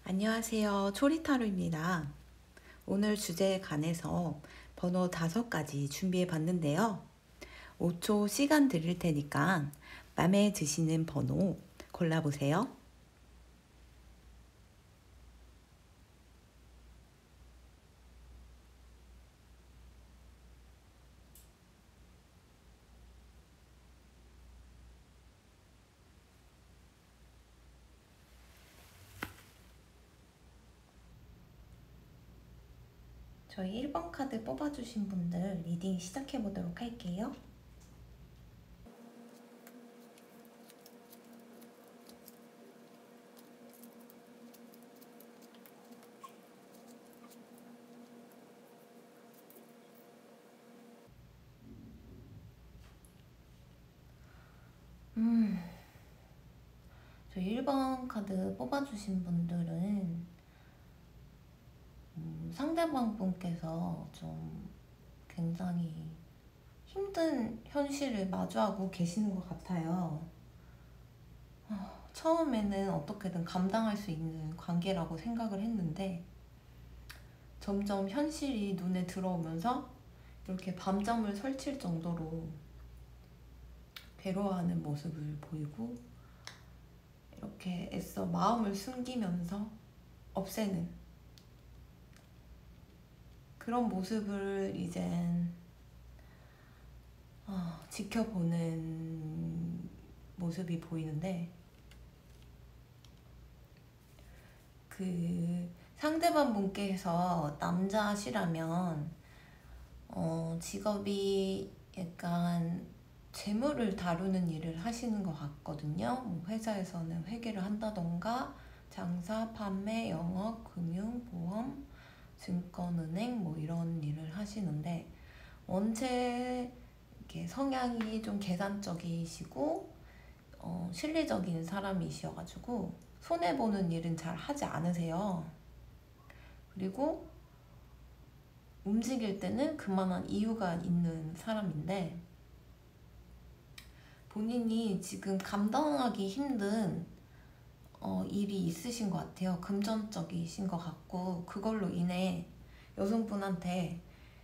안녕하세요. 초리타로입니다. 오늘 주제에 관해서 번호 5가지 준비해 봤는데요. 5초 시간 드릴 테니까 마음에 드시는 번호 골라보세요. 저희 1번 카드 뽑아주신 분들 리딩 시작해 보도록 할게요. 저희 1번 카드 뽑아주신 분들은 상대방 분께서 좀 굉장히 힘든 현실을 마주하고 계시는 것 같아요. 처음에는 어떻게든 감당할 수 있는 관계라고 생각을 했는데 점점 현실이 눈에 들어오면서 이렇게 밤잠을 설칠 정도로 괴로워하는 모습을 보이고 이렇게 애써 마음을 숨기면서 없애는 그런 모습을 이젠 지켜보는 모습이 보이는데 그 상대방 분께서 남자시라면 직업이 약간 재물을 다루는 일을 하시는 것 같거든요. 뭐 회사에서는 회계를 한다던가 장사, 판매, 영업, 금융, 보험, 증권은행 뭐 이런 일을 하시는데 원체 이렇게 성향이 좀 계산적이시고 실리적인 사람이셔가지고 손해보는 일은 잘 하지 않으세요. 그리고 움직일 때는 그만한 이유가 있는 사람인데 본인이 지금 감당하기 힘든 일이 있으신 것 같아요. 금전적이신 것 같고 그걸로 인해 여성분한테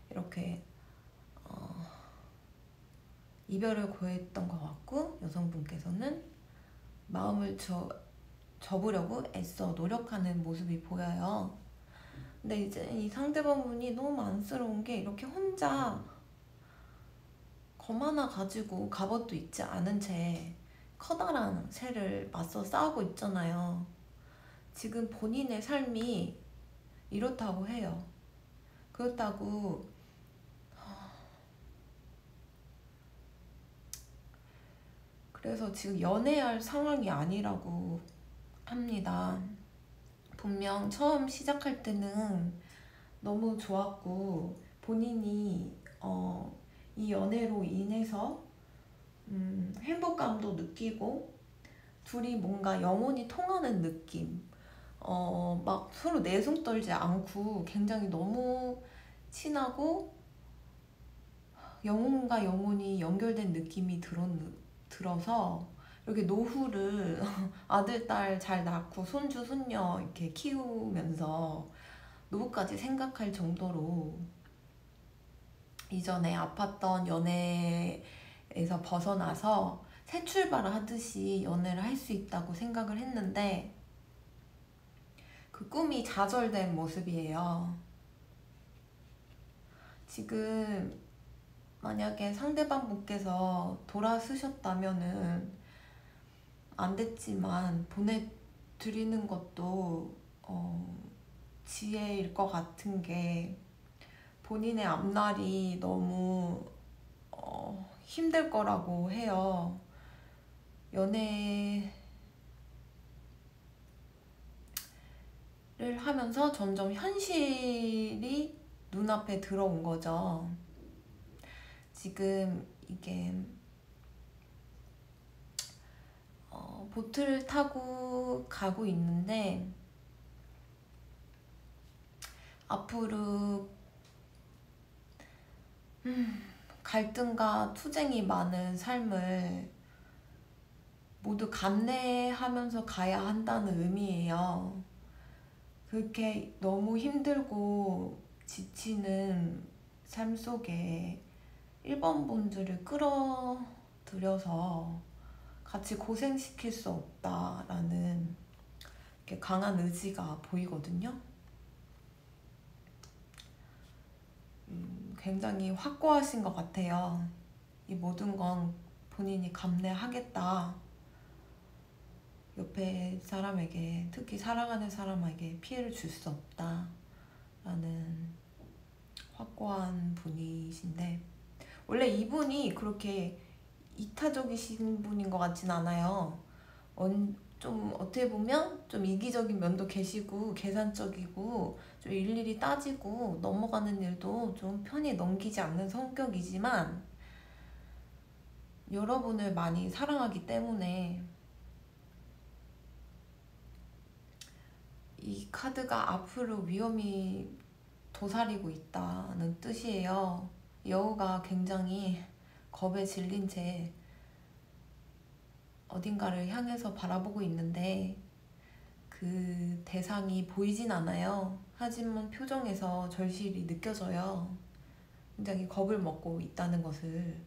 이렇게 이별을 고했던 것 같고 여성분께서는 마음을 접으려고 애써 노력하는 모습이 보여요. 근데 이제 이 상대방분이 너무 안쓰러운 게 이렇게 혼자 검 하나 가지고 갑옷도 입지 않은 채 커다란 새를 맞서 싸우고 있잖아요. 지금 본인의 삶이 이렇다고 해요. 그렇다고 그래서 지금 연애할 상황이 아니라고 합니다. 분명 처음 시작할 때는 너무 좋았고 본인이 이 연애로 인해서 행복감도 느끼고 둘이 뭔가 영혼이 통하는 느낌 막 서로 내숭 떨지 않고 굉장히 너무 친하고 영혼과 영혼이 연결된 느낌이 들어서 이렇게 노후를 아들, 딸 잘 낳고 손주, 손녀 이렇게 키우면서 노후까지 생각할 정도로 이전에 아팠던 연애에서 벗어나서 새 출발을 하듯이 연애를 할 수 있다고 생각을 했는데 그 꿈이 좌절된 모습이에요. 지금 만약에 상대방 분께서 돌아서셨다면은 안 됐지만 보내드리는 것도 지혜일 것 같은 게 본인의 앞날이 너무 힘들 거라고 해요. 연애를 하면서 점점 현실이 눈앞에 들어온 거죠. 지금 이게 보트를 타고 가고 있는데 앞으로 갈등과 투쟁이 많은 삶을 모두 감내하면서 가야 한다는 의미예요. 그렇게 너무 힘들고 지치는 삶 속에 1번 분들을 끌어들여서 같이 고생시킬 수 없다라는 이렇게 강한 의지가 보이거든요. 굉장히 확고하신 것 같아요. 이 모든 건 본인이 감내하겠다. 옆에 사람에게, 특히 사랑하는 사람에게 피해를 줄 수 없다 라는 확고한 분이신데, 원래 이분이 그렇게 이타적이신 분인 것 같진 않아요. 좀 어떻게 보면 좀 이기적인 면도 계시고 계산적이고 좀 일일이 따지고 넘어가는 일도 좀 편히 넘기지 않는 성격이지만, 여러분을 많이 사랑하기 때문에 이 카드가 앞으로 위험이 도사리고 있다는 뜻이에요. 여우가 굉장히 겁에 질린 채 어딘가를 향해서 바라보고 있는데 그 대상이 보이진 않아요. 하지만 표정에서 절실히 느껴져요. 굉장히 겁을 먹고 있다는 것을.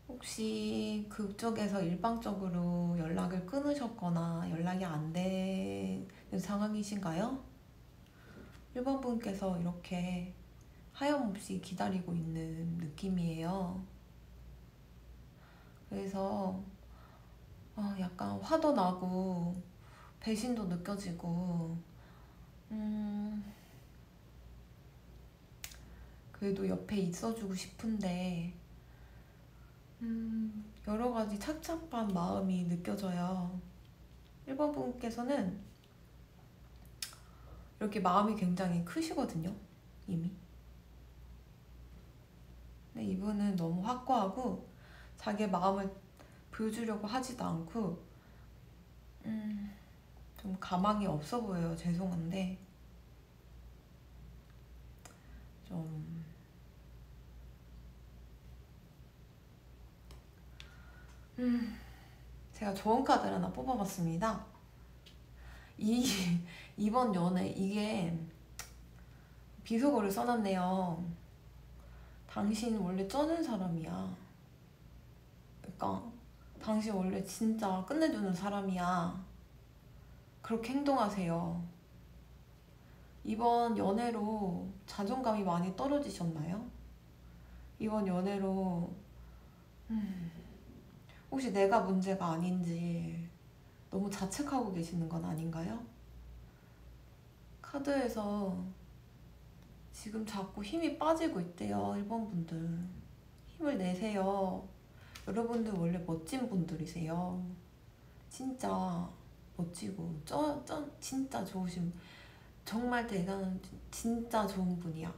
혹시 그쪽에서 일방적으로 연락을 끊으셨거나 연락이 안 되는 상황이신가요? 1번 분께서 이렇게 하염없이 기다리고 있는 느낌이에요. 그래서 약간 화도 나고 배신도 느껴지고, 그래도 옆에 있어주고 싶은데 여러 가지 착잡한 마음이 느껴져요. 1번 분께서는 이렇게 마음이 굉장히 크시거든요, 이미. 근데 이분은 너무 확고하고 자기의 마음을 보여주려고 하지도 않고 좀 가망이 없어 보여요. 죄송한데 좀 제가 좋은 카드를 하나 뽑아봤습니다. 이번 연애, 이게 비속어를 써놨네요. 당신 원래 쩌는 사람이야. 그러니까 당신 원래 진짜 끝내주는 사람이야. 그렇게 행동하세요. 이번 연애로 자존감이 많이 떨어지셨나요? 이번 연애로 혹시 내가 문제가 아닌지 너무 자책하고 계시는 건 아닌가요? 카드에서 지금 자꾸 힘이 빠지고 있대요. 1번 분들 힘을 내세요. 여러분들 원래 멋진 분들이세요. 진짜 멋지고 진짜 좋으신, 정말 대단한, 진짜 좋은 분이야.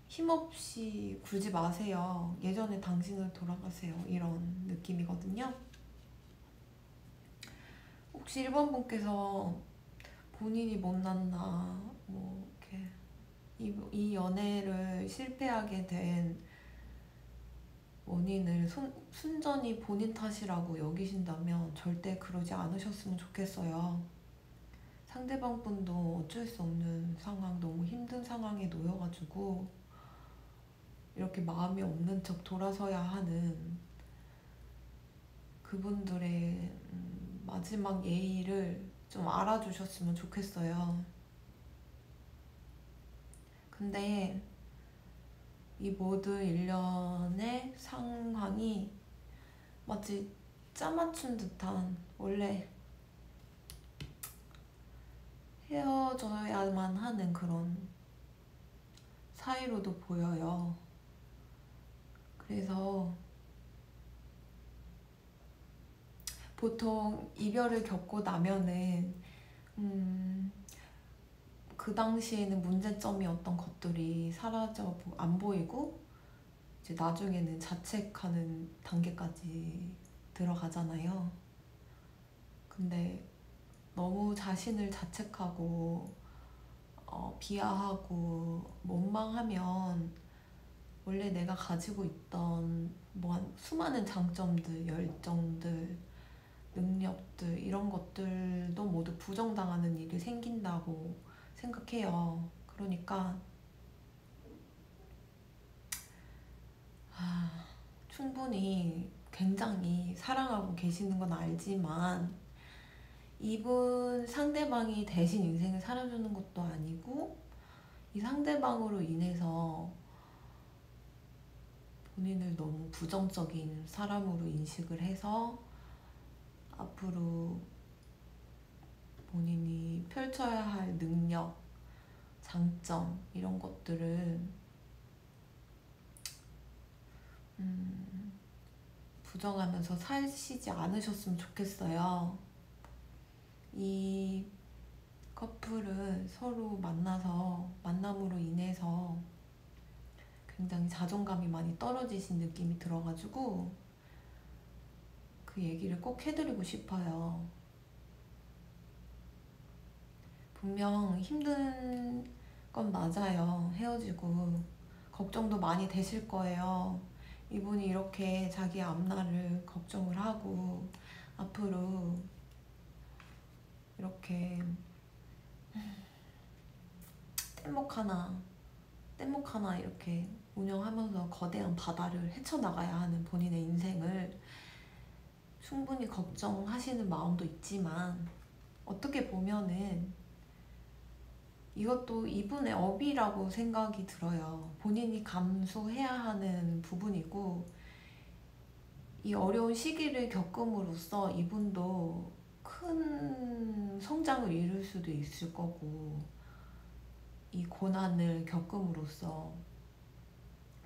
힘없이 굴지 마세요. 예전에 당신을 돌아가세요. 이런 느낌이거든요. 혹시 1번 분께서 본인이 못났나, 뭐 이렇게 이 연애를 실패하게 된 원인을 순전히 본인 탓이라고 여기신다면 절대 그러지 않으셨으면 좋겠어요. 상대방 분도 어쩔 수 없는 상황, 너무 힘든 상황에 놓여가지고 이렇게 마음이 없는 척 돌아서야 하는 그분들의 마지막 예의를 좀 알아주셨으면 좋겠어요. 근데 이 모든 일련의 상황이 마치 짜맞춘 듯한, 원래 헤어져야만 하는 그런 사이로도 보여요. 그래서 보통 이별을 겪고 나면은 그 당시에는 문제점이었던 것들이 사라져 안 보이고 이제 나중에는 자책하는 단계까지 들어가잖아요. 근데 너무 자신을 자책하고 비하하고 원망하면 원래 내가 가지고 있던 수많은 장점들, 열정들, 능력들 이런 것들도 모두 부정당하는 일이 생긴다고 생각해요. 그러니까 충분히 굉장히 사랑하고 계시는 건 알지만 이분 상대방이 대신 인생을 살아주는 것도 아니고 이 상대방으로 인해서 본인을 너무 부정적인 사람으로 인식을 해서 앞으로 본인이 펼쳐야 할 능력, 장점 이런 것들은 부정하면서 사시지 않으셨으면 좋겠어요. 이 커플은 서로 만남으로 인해서 굉장히 자존감이 많이 떨어지신 느낌이 들어가지고 그 얘기를 꼭 해드리고 싶어요. 분명 힘든 건 맞아요. 헤어지고 걱정도 많이 되실 거예요. 이분이 이렇게 자기 앞날을 걱정을 하고 앞으로 이렇게 뗏목 하나 이렇게 운영하면서 거대한 바다를 헤쳐나가야 하는 본인의 인생을 충분히 걱정하시는 마음도 있지만 어떻게 보면은 이것도 이분의 업이라고 생각이 들어요. 본인이 감수해야 하는 부분이고 이 어려운 시기를 겪음으로써 이분도 큰 성장을 이룰 수도 있을 거고 이 고난을 겪음으로써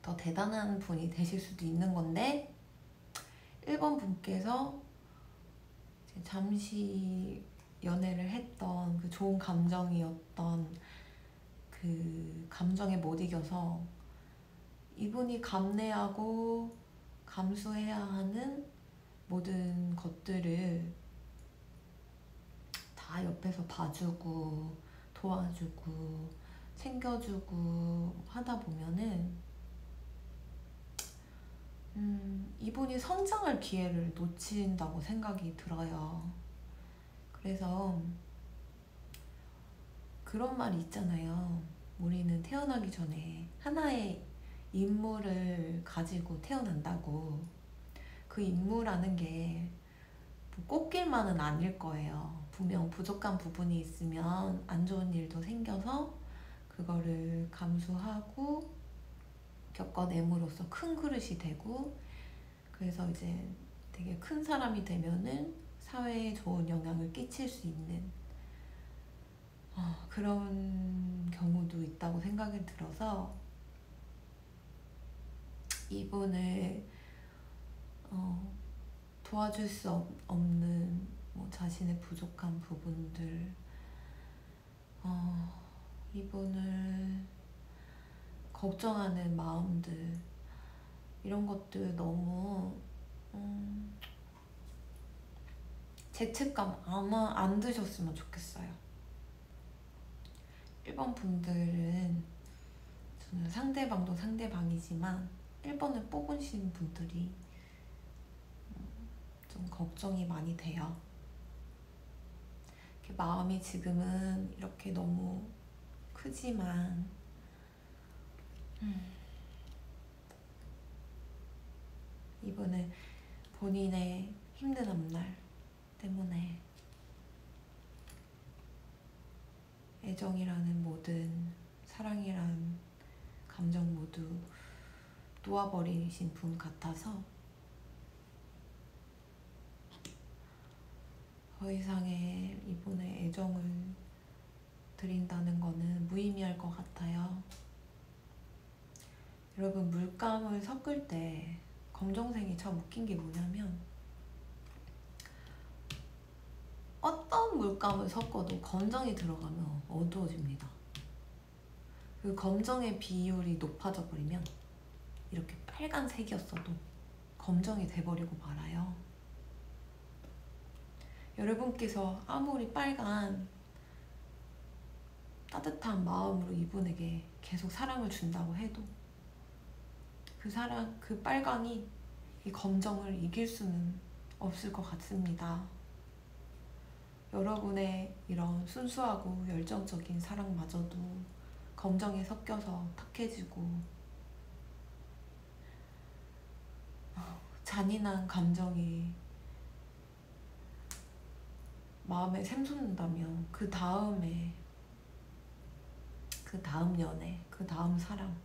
더 대단한 분이 되실 수도 있는 건데 1번 분께서 잠시 연애를 했던 그 좋은 감정이었던 그 감정에 못 이겨서 이분이 감내하고 감수해야 하는 모든 것들을 다 옆에서 봐주고 도와주고 챙겨주고 하다 보면은 이분이 성장할 기회를 놓친다고 생각이 들어요. 그래서 그런 말이 있잖아요. 우리는 태어나기 전에 하나의 인물을 가지고 태어난다고. 그 인물이라는 게 꽃길만은 아닐 거예요. 분명 부족한 부분이 있으면 안 좋은 일도 생겨서 그거를 감수하고 겪어냄으로써 큰 그릇이 되고 그래서 이제 되게 큰 사람이 되면은 사회에 좋은 영향을 끼칠 수 있는 그런 경우도 있다고 생각이 들어서 이분을 도와줄 수 없는 뭐 자신의 부족한 부분들 이분을 걱정하는 마음들 이런 것들 너무 죄책감 아마 안 드셨으면 좋겠어요. 1번 분들은 저는 상대방도 상대방이지만 1번을 뽑으신 분들이 좀 걱정이 많이 돼요. 마음이 지금은 이렇게 너무 크지만 이분은 본인의 힘든 앞날 때문에 애정이라는 모든 사랑이라는 감정 모두 놓아버리신 분 같아서 더 이상의 이분의 애정을 드린다는 거는 무의미할 것 같아요. 여러분 물감을 섞을 때 검정색이 참 웃긴 게 뭐냐면 어떤 물감을 섞어도 검정이 들어가면 어두워집니다. 그 검정의 비율이 높아져 버리면 이렇게 빨간색이었어도 검정이 돼버리고 말아요. 여러분께서 아무리 빨간 따뜻한 마음으로 이분에게 계속 사랑을 준다고 해도 그 사랑, 그 빨강이 이 검정을 이길 수는 없을 것 같습니다. 여러분의 이런 순수하고 열정적인 사랑마저도 검정에 섞여서 탁해지고 잔인한 감정이 마음에 샘솟는다면 그 다음에 그 다음 연애, 그 다음 사랑을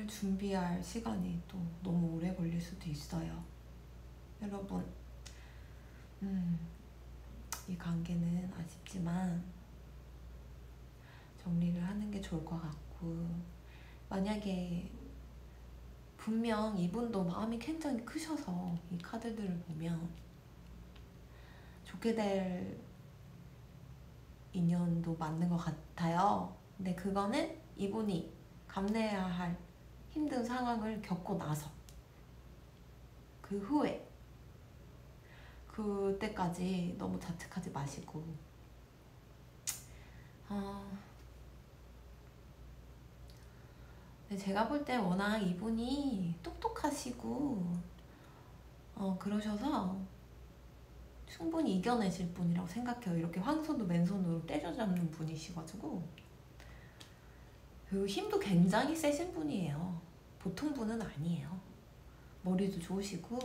준비할 시간이 또 너무 오래 걸릴 수도 있어요. 여러분, 이 관계는 아쉽지만 정리를 하는 게 좋을 것 같고, 만약에 분명 이분도 마음이 굉장히 크셔서 이 카드들을 보면 좋게 될 인연도 맞는 것 같아요. 근데 그거는 이분이 감내해야 할 힘든 상황을 겪고 나서, 그 후에, 그때까지 너무 자책하지 마시고, 제가 볼 때 워낙 이분이 똑똑하시고 그러셔서 충분히 이겨내실 분이라고 생각해요. 이렇게 황소도 맨손으로 때려잡는 분이시가지고, 그리고 힘도 굉장히 세신 분이에요. 보통 분은 아니에요. 머리도 좋으시고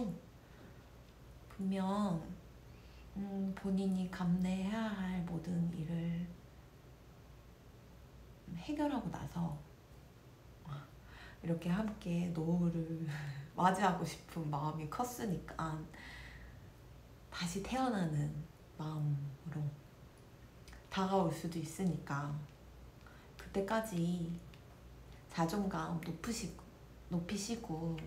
분명 본인이 감내해야 할 모든 일을 해결하고 나서 이렇게 함께 노후를 맞이하고 싶은 마음이 컸으니까 다시 태어나는 마음으로 다가올 수도 있으니까, 그때까지 자존감 높이시고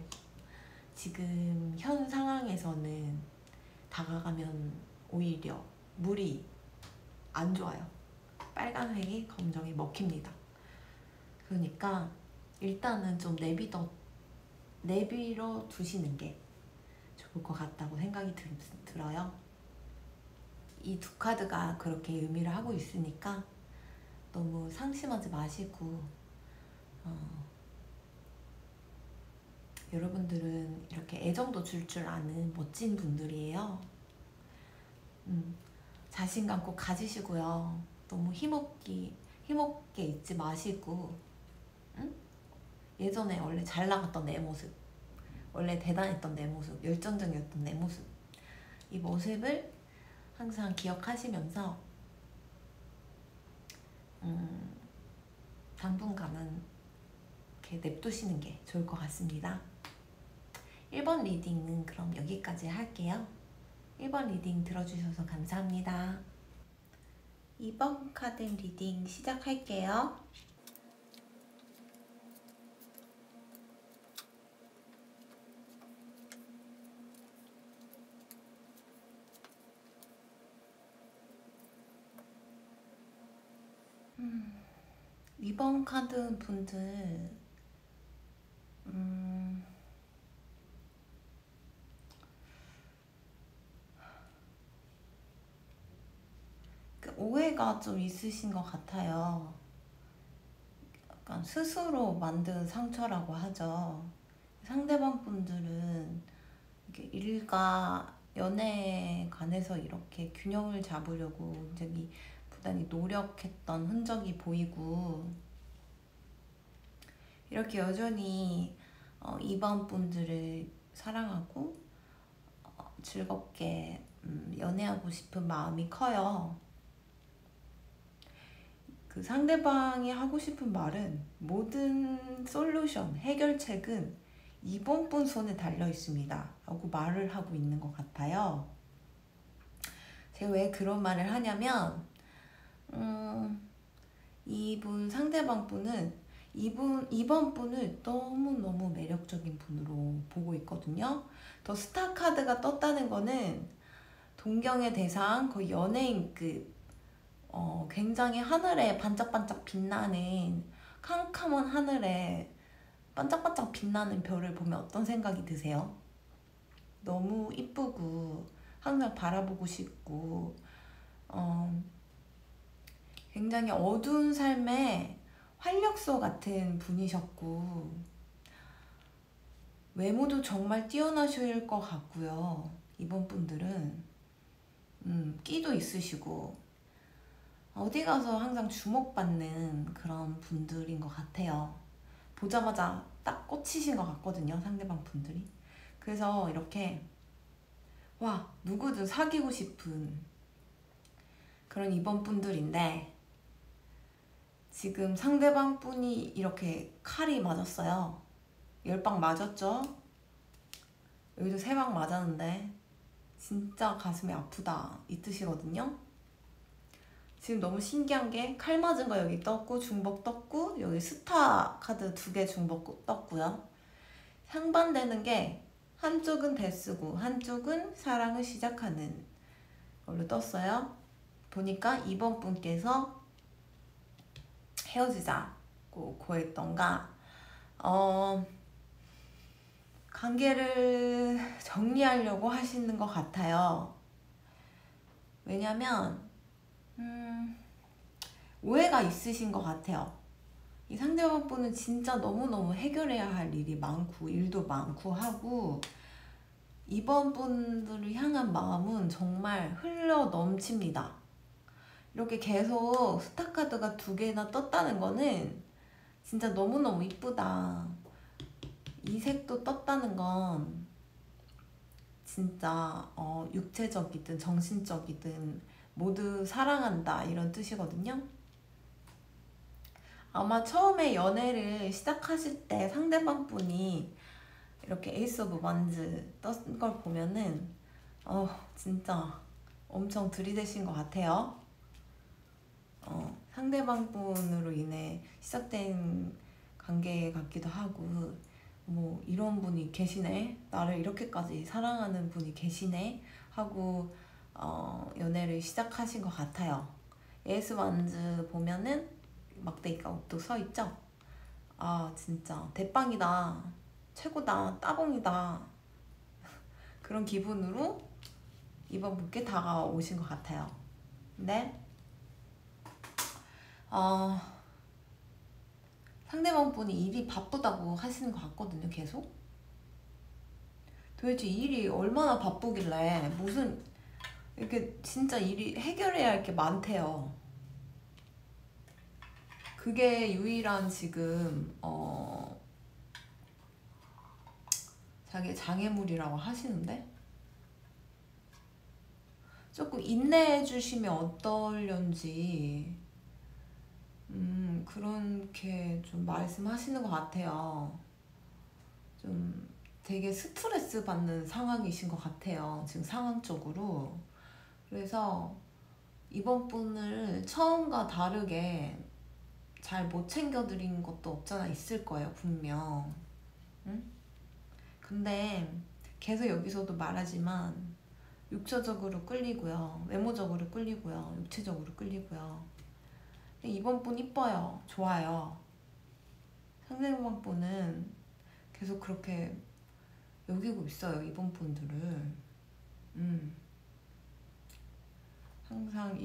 지금 현 상황에서는 다가가면 오히려 물이 안 좋아요. 빨간색이 검정이 먹힙니다. 그러니까 일단은 좀 내비로 두시는 게 좋을 것 같다고 생각이 들어요. 이 두 카드가 그렇게 의미를 하고 있으니까 너무 상심하지 마시고, 여러분들은 이렇게 애정도 줄 아는 멋진 분들이에요. 자신감 꼭 가지시고요. 너무 힘없게 있지 마시고, 예전에 원래 잘 나갔던 내 모습, 원래 대단했던 내 모습, 열정적이었던 내 모습, 이 모습을 항상 기억하시면서 당분간은 이렇게 냅두시는 게 좋을 것 같습니다. 1번 리딩은 그럼 여기까지 할게요. 1번 리딩 들어주셔서 감사합니다. 2번 카드 리딩 시작할게요. 이번 카드 분들 오해가 좀 있으신 것 같아요. 약간 스스로 만든 상처라고 하죠. 상대방 분들은 이렇게 일과 연애에 관해서 이렇게 균형을 잡으려고 굉장히 부단히 노력했던 흔적이 보이고, 이렇게 여전히 이번 분들을 사랑하고 즐겁게 연애하고 싶은 마음이 커요. 그 상대방이 하고 싶은 말은 모든 솔루션, 해결책은 이번 분 손에 달려 있습니다 라고 말을 하고 있는 것 같아요. 제가 왜 그런 말을 하냐면, 상대방 분은 이번 분을 너무너무 매력적인 분으로 보고 있거든요. 더 스타 카드가 떴다는 거는 동경의 대상, 거의 연예인급, 굉장히 하늘에 반짝반짝 빛나는, 캄캄한 하늘에 반짝반짝 빛나는 별을 보면 어떤 생각이 드세요? 너무 이쁘고 항상 바라보고 싶고, 굉장히 어두운 삶의 활력소 같은 분이셨고, 외모도 정말 뛰어나실 것 같고요. 이번 분들은 끼도 있으시고 어디 가서 항상 주목받는 그런 분들인 것 같아요. 보자마자 딱 꽂히신 것 같거든요, 상대방 분들이. 그래서 이렇게 와, 누구든 사귀고 싶은 그런 이번 분들인데, 지금 상대방 분이 이렇게 칼이 맞았어요. 10방 맞았죠? 여기도 3방 맞았는데 진짜 가슴이 아프다 이 뜻이거든요. 지금 너무 신기한 게 칼 맞은 거 여기 떴고, 중복 떴고, 여기 스타 카드 2개 중복 떴고요. 상반되는 게 한쪽은 데스고 한쪽은 사랑을 시작하는 걸로 떴어요. 보니까 이번 분께서 헤어지자고 고했던가, 관계를 정리하려고 하시는 것 같아요. 왜냐면 오해가 있으신 것 같아요. 이 상대방 분은 진짜 너무너무 해결해야 할 일이 많고 일도 많고 하고, 이번 분들을 향한 마음은 정말 흘러 넘칩니다. 이렇게 계속 스타카드가 2개나 떴다는 거는 진짜 너무너무 이쁘다. 이 색도 떴다는 건 진짜 육체적이든 정신적이든 모두 사랑한다 이런 뜻이거든요. 아마 처음에 연애를 시작하실 때 상대방 분이 이렇게 에이스 오브 wands 떴은 걸 보면은 진짜 엄청 들이대신 것 같아요. 상대방 분으로 인해 시작된 관계 같기도 하고, 뭐 이런 분이 계시네, 나를 이렇게까지 사랑하는 분이 계시네 하고 연애를 시작하신 것 같아요. 에이스 wands 보면은 막대기가 또 서있죠? 아 진짜 대빵이다, 최고다, 따봉이다 그런 기분으로 이번 분께 다가오신 것 같아요. 근데 상대방 분이 일이 바쁘다고 하시는 것 같거든요. 계속 도대체 일이 얼마나 바쁘길래, 무슨 이렇게 진짜 일이 해결해야 할 게 많대요. 그게 유일한 지금 자기 장애물이라고 하시는데, 조금 인내해 주시면 어떨련지 그렇게 좀 말씀하시는 것 같아요. 좀 되게 스트레스 받는 상황이신 것 같아요, 지금 상황적으로. 그래서 이번 분을 처음과 다르게 잘 못 챙겨드린 것도 없잖아 있을 거예요, 분명. 응? 근데 계속 여기서도 말하지만 육체적으로 끌리고요, 외모적으로 끌리고요, 육체적으로 끌리고요. 근데 이번 분 이뻐요, 좋아요. 상대방 분은 계속 그렇게 여기고 있어요, 이번 분들을. 항상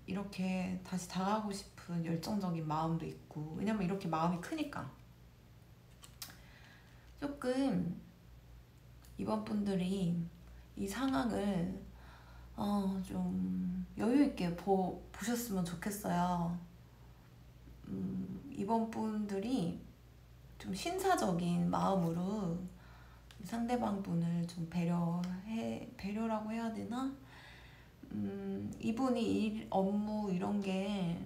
이렇게 다시 다가가고 싶은 열정적인 마음도 있고, 왜냐면 이렇게 마음이 크니까. 조금 이번 분들이 이 상황을 좀 여유있게 보셨으면 좋겠어요. 이번 분들이 좀 신사적인 마음으로 상대방 분을 좀 배려라고 해야 되나? 이분이 일, 업무 이런 게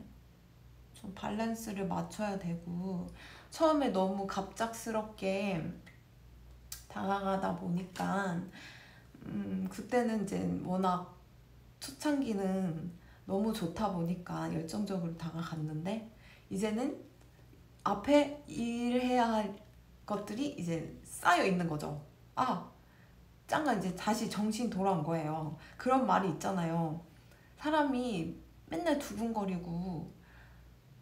좀 밸런스를 맞춰야 되고, 처음에 너무 갑작스럽게 다가가다 보니까 그때는 이제 워낙 초창기는 너무 좋다 보니까 열정적으로 다가갔는데, 이제는 앞에 일해야 할 것들이 이제 쌓여 있는 거죠. 짱가 이제 다시 정신 돌아온 거예요. 그런 말이 있잖아요. 사람이 맨날 두근거리고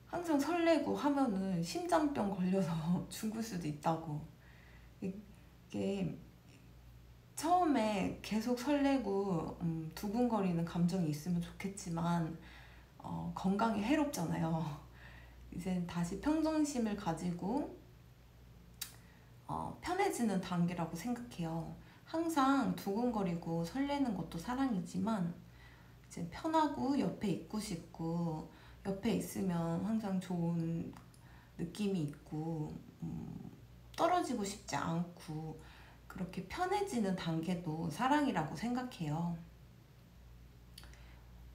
항상 설레고 하면은 심장병 걸려서 죽을 수도 있다고. 이게 처음에 계속 설레고 두근거리는 감정이 있으면 좋겠지만 건강에 해롭잖아요. 이제 다시 평정심을 가지고 편해지는 단계라고 생각해요. 항상 두근거리고 설레는 것도 사랑이지만 이제 편하고 옆에 있고 싶고, 옆에 있으면 항상 좋은 느낌이 있고, 떨어지고 싶지 않고, 그렇게 편해지는 단계도 사랑이라고 생각해요.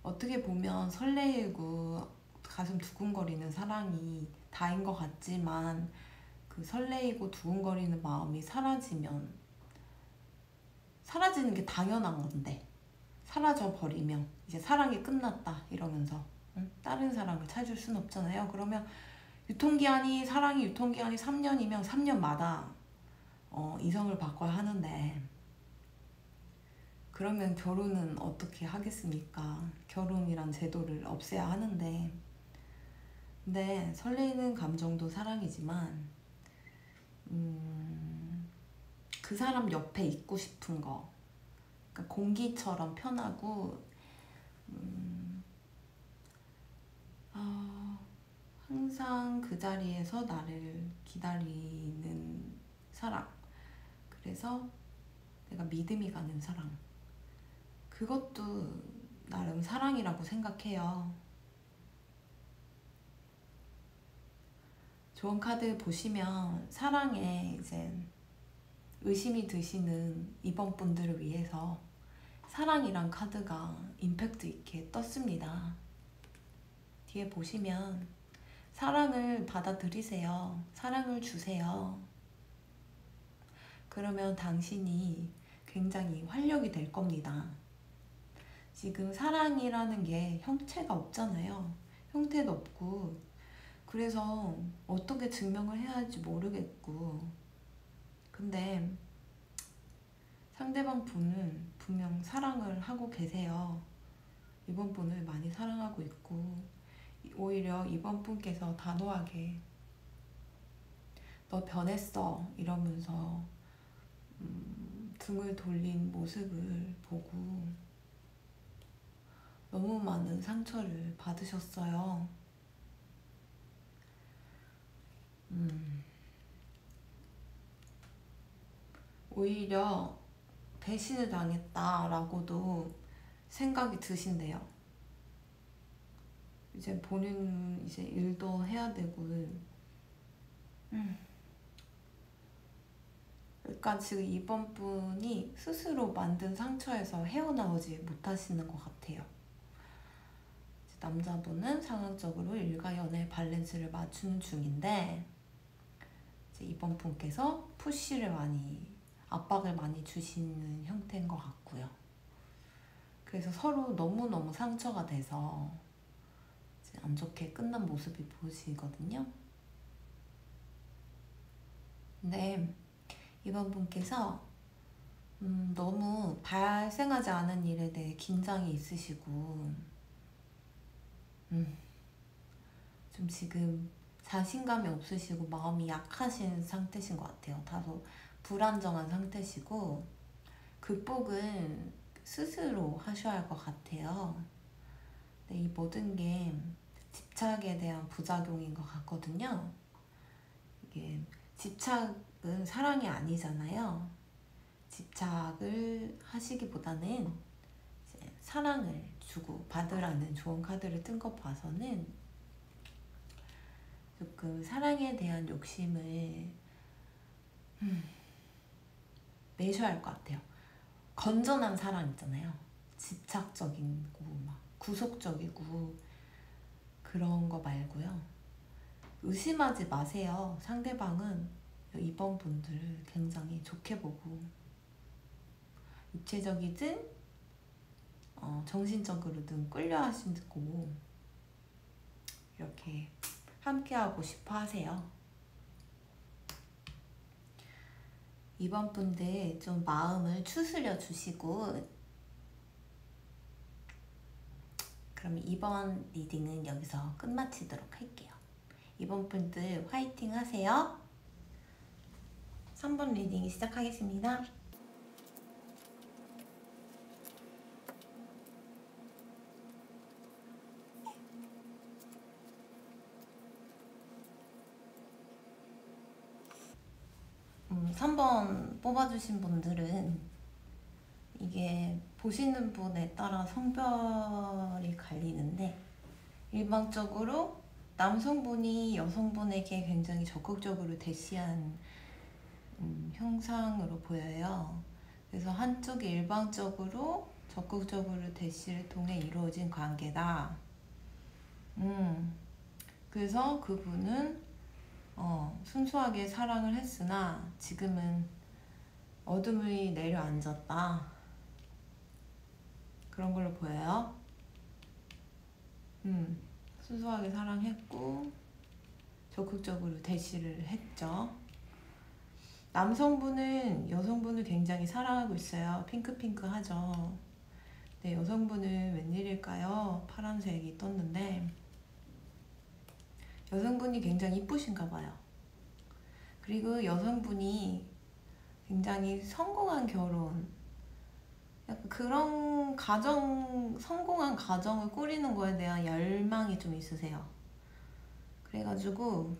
어떻게 보면 설레이고 가슴 두근거리는 사랑이 다인 것 같지만, 그 설레이고 두근거리는 마음이 사라지는 게 당연한 건데, 사라져 버리면 이제 사랑이 끝났다 이러면서 다른 사랑을 찾을 순 없잖아요. 그러면 사랑이 유통기한이 3년이면 3년마다 이성을 바꿔야 하는데, 그러면 결혼은 어떻게 하겠습니까? 결혼이란 제도를 없애야 하는데. 근데 설레이는 감정도 사랑이지만, 그 사람 옆에 있고 싶은 거, 그러니까 공기처럼 편하고, 항상 그 자리에서 나를 기다리는 사랑, 그래서 내가 믿음이 가는 사랑, 그것도 나름 사랑이라고 생각해요. 좋은 카드 보시면 사랑에 이제 의심이 드시는 이번 분들을 위해서 사랑이란 카드가 임팩트 있게 떴습니다. 뒤에 보시면 사랑을 받아들이세요. 사랑을 주세요. 그러면 당신이 굉장히 활력이 될 겁니다. 지금 사랑이라는 게 형체가 없잖아요. 형태도 없고, 그래서 어떻게 증명을 해야 할지 모르겠고, 근데 상대방 분은 분명 사랑을 하고 계세요. 이번 분을 많이 사랑하고 있고, 오히려 이번 분께서 단호하게 너 변했어 이러면서 등을 돌린 모습을 보고 너무 많은 상처를 받으셨어요. 오히려 배신을 당했다라고도 생각이 드신대요. 이제 본인 이제 일도 해야 되고, 그러니까 지금 이번 분이 스스로 만든 상처에서 헤어나오지 못하시는 것 같아요. 남자분은 상황적으로 일과 연애 밸런스를 맞추는 중인데, 이제 이번 분께서 압박을 많이 주시는 형태인 것 같고요. 그래서 서로 너무너무 상처가 돼서 이제 안 좋게 끝난 모습이 보이시거든요. 근데 이번 분께서 너무 발생하지 않은 일에 대해 긴장이 있으시고, 좀 지금 자신감이 없으시고 마음이 약하신 상태신 것 같아요. 다소 불안정한 상태시고, 극복은 스스로 하셔야 할 것 같아요. 근데 이 모든 게 집착에 대한 부작용인 것 같거든요. 이게 집착은 사랑이 아니잖아요. 집착을 하시기보다는 이제 사랑을 주고 받으라는 좋은 카드를 뜬 것 봐서는 조금 사랑에 대한 욕심을 내셔야 할 것 같아요. 건전한 사랑 있잖아요. 집착적이고 막 구속적이고 그런 거 말고요. 의심하지 마세요. 상대방은 이번 분들을 굉장히 좋게 보고, 육체적이든 정신적으로든 끌려 하시고 이렇게 함께하고 싶어 하세요. 이번 분들 좀 마음을 추스려 주시고, 그럼 이번 리딩은 여기서 끝마치도록 할게요. 이번 분들 화이팅 하세요. 3번 리딩 시작하겠습니다. 음, 3번 뽑아주신 분들은 이게 보시는 분에 따라 성별이 갈리는데, 일반적으로 남성분이 여성분에게 굉장히 적극적으로 대시한 형상으로 보여요. 그래서 한쪽이 일방적으로 적극적으로 대시를 통해 이루어진 관계다. 그래서 그분은 순수하게 사랑을 했으나 지금은 어둠이 내려앉았다. 그런 걸로 보여요. 순수하게 사랑했고 적극적으로 대시를 했죠. 남성분은 여성분을 굉장히 사랑하고 있어요. 핑크핑크하죠. 네, 여성분은 웬일일까요? 파란색이 떴는데 여성분이 굉장히 이쁘신가 봐요. 그리고 여성분이 굉장히 성공한 결혼, 약간 그런 성공한 가정을 꾸리는 거에 대한 열망이 좀 있으세요. 그래가지고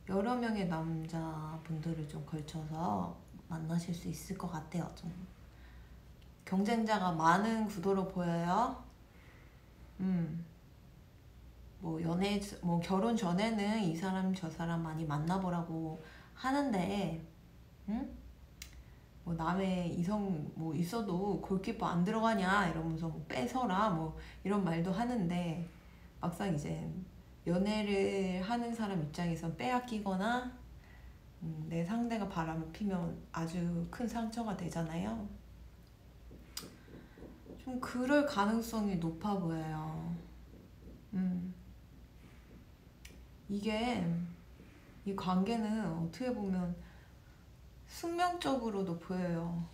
여러 명의 남자분들을 좀 걸쳐서 만나실 수 있을 것 같아요. 좀 경쟁자가 많은 구도로 보여요. 뭐 결혼 전에는 이 사람 저 사람 많이 만나보라고 하는데, 뭐 남의 이성 뭐 있어도 골키퍼 안 들어가냐 이러면서 뭐 뺏어라 뭐 이런 말도 하는데, 막상 이제 연애를 하는 사람 입장에서 빼앗기거나 내 상대가 바람을 피면 아주 큰 상처가 되잖아요. 좀 그럴 가능성이 높아 보여요. 이 관계는 어떻게 보면 숙명적으로도 보여요.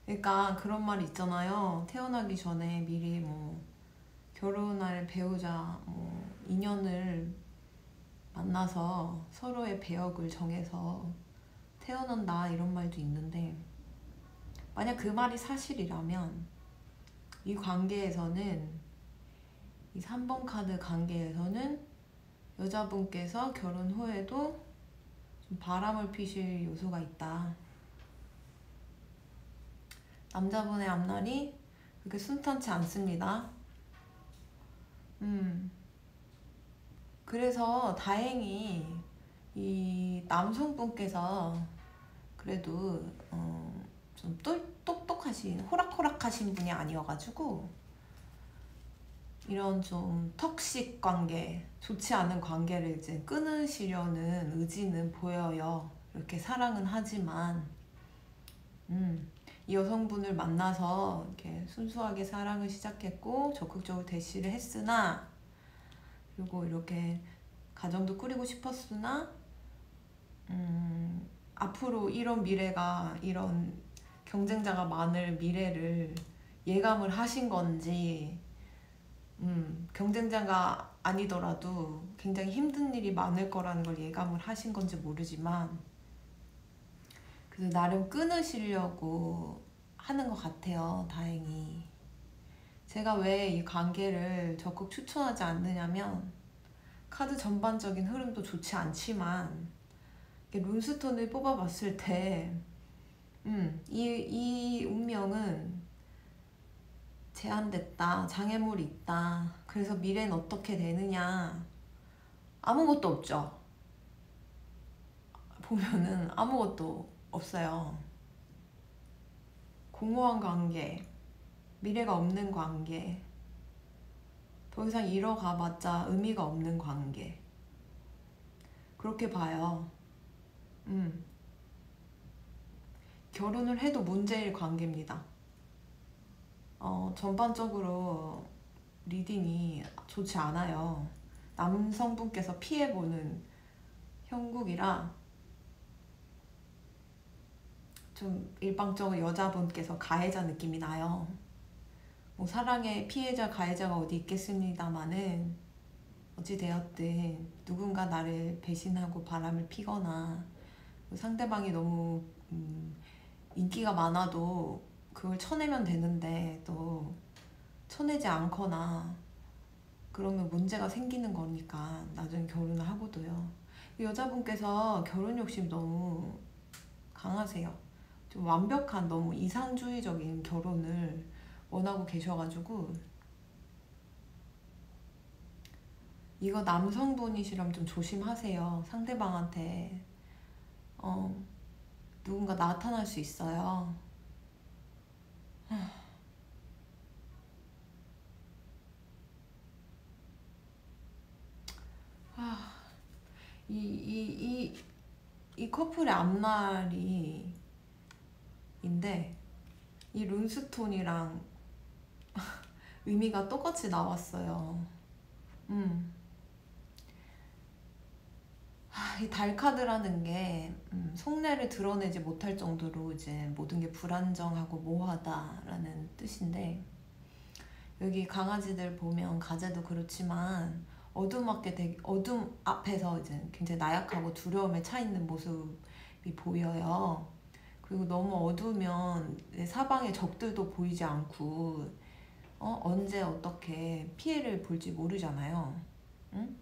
그러니까 그런 말이 있잖아요. 태어나기 전에 미리 뭐 결혼할 배우자 뭐 인연을 만나서 서로의 배역을 정해서 태어난다 이런 말도 있는데, 만약 그 말이 사실이라면 이 관계에서는, 이 3번 카드 관계에서는 여자분께서 결혼 후에도 좀 바람을 피실 요소가 있다. 남자분의 앞날이 그렇게 순탄치 않습니다. 그래서 다행히 이 남성분께서 그래도 좀 똑똑하신, 호락호락하신 분이 아니어가지고 이런 좀 턱식 관계, 좋지 않은 관계를 이제 끊으시려는 의지는 보여요. 이렇게 사랑은 하지만 이 여성분을 만나서 이렇게 순수하게 사랑을 시작했고 적극적으로 대시를 했으나, 그리고 이렇게 가정도 꾸리고 싶었으나 앞으로 이런 미래가, 이런 경쟁자가 많을 미래를 예감을 하신 건지, 경쟁자가 아니더라도 굉장히 힘든 일이 많을 거라는 걸 예감을 하신 건지 모르지만, 그래서 나름 끊으시려고 하는 것 같아요. 다행히. 제가 왜 이 관계를 적극 추천하지 않느냐면, 카드 전반적인 흐름도 좋지 않지만 룬스톤을 뽑아봤을 때 이 운명은 제한됐다, 장애물이 있다, 그래서 미래는 어떻게 되느냐, 아무것도 없죠. 보면은 아무것도 없어요. 공허한 관계, 미래가 없는 관계, 더 이상 이뤄가봤자 의미가 없는 관계, 그렇게 봐요. 결혼을 해도 문제일 관계입니다. 전반적으로 리딩이 좋지 않아요. 남성분께서 피해보는 형국이라 좀 일방적으로 여자분께서 가해자 느낌이 나요. 뭐 사랑의 피해자 가해자가 어디 있겠습니다마는, 어찌되었든 누군가 나를 배신하고 바람을 피거나 상대방이 너무 인기가 많아도 그걸 쳐내면 되는데 또 쳐내지 않거나 그러면 문제가 생기는 거니까 나중에 결혼을 하고도요. 여자분께서 결혼 욕심 너무 강하세요. 좀 완벽한 너무 이상주의적인 결혼을 원하고 계셔가지고 이거 남성분이시라면 좀 조심하세요. 상대방한테 누군가 나타날 수 있어요. 이 커플의 앞날이 인데 이 룬스톤이랑 의미가 똑같이 나왔어요. 이 달카드라는 게 속내를 드러내지 못할 정도로 이제 모든 게 불안정하고 모호하다라는 뜻인데, 여기 강아지들 보면 가재도 그렇지만 어둠 앞에서 이제 굉장히 나약하고 두려움에 차 있는 모습이 보여요. 그리고 너무 어두우면 사방에 적들도 보이지 않고 언제 어떻게 피해를 볼지 모르잖아요. 응?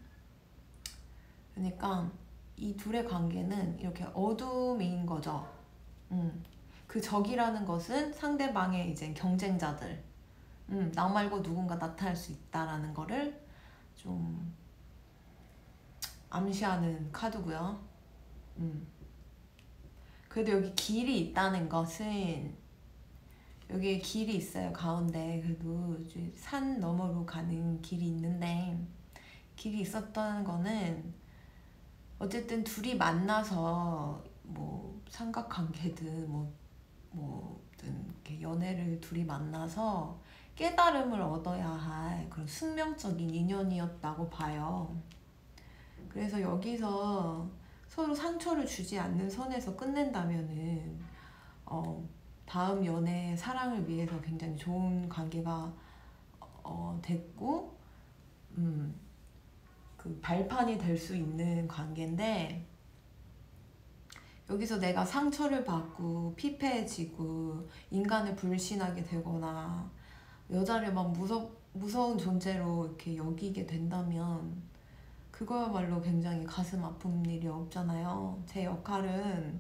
그러니까 이 둘의 관계는 이렇게 어둠인 거죠. 그 적이라는 것은 상대방의 이제 경쟁자들, 나 말고 누군가 나타날 수 있다라는 거를 좀 암시하는 카드고요. 그래도 여기 길이 있다는 것은, 여기에 길이 있어요, 가운데. 그래도 이제 산 너머로 가는 길이 있는데, 길이 있었다는 거는 어쨌든 둘이 만나서 뭐 삼각관계든 뭐든 이렇게 연애를 둘이 만나서 깨달음을 얻어야 할 그런 숙명적인 인연이었다고 봐요. 그래서 여기서 서로 상처를 주지 않는 선에서 끝낸다면은 다음 연애 사랑을 위해서 굉장히 좋은 관계가 됐고 그 발판이 될 수 있는 관계인데, 여기서 내가 상처를 받고 피폐해지고 인간을 불신하게 되거나 여자를 막 무서운 존재로 이렇게 여기게 된다면 그거야말로 굉장히 가슴 아픈 일이 없잖아요. 제 역할은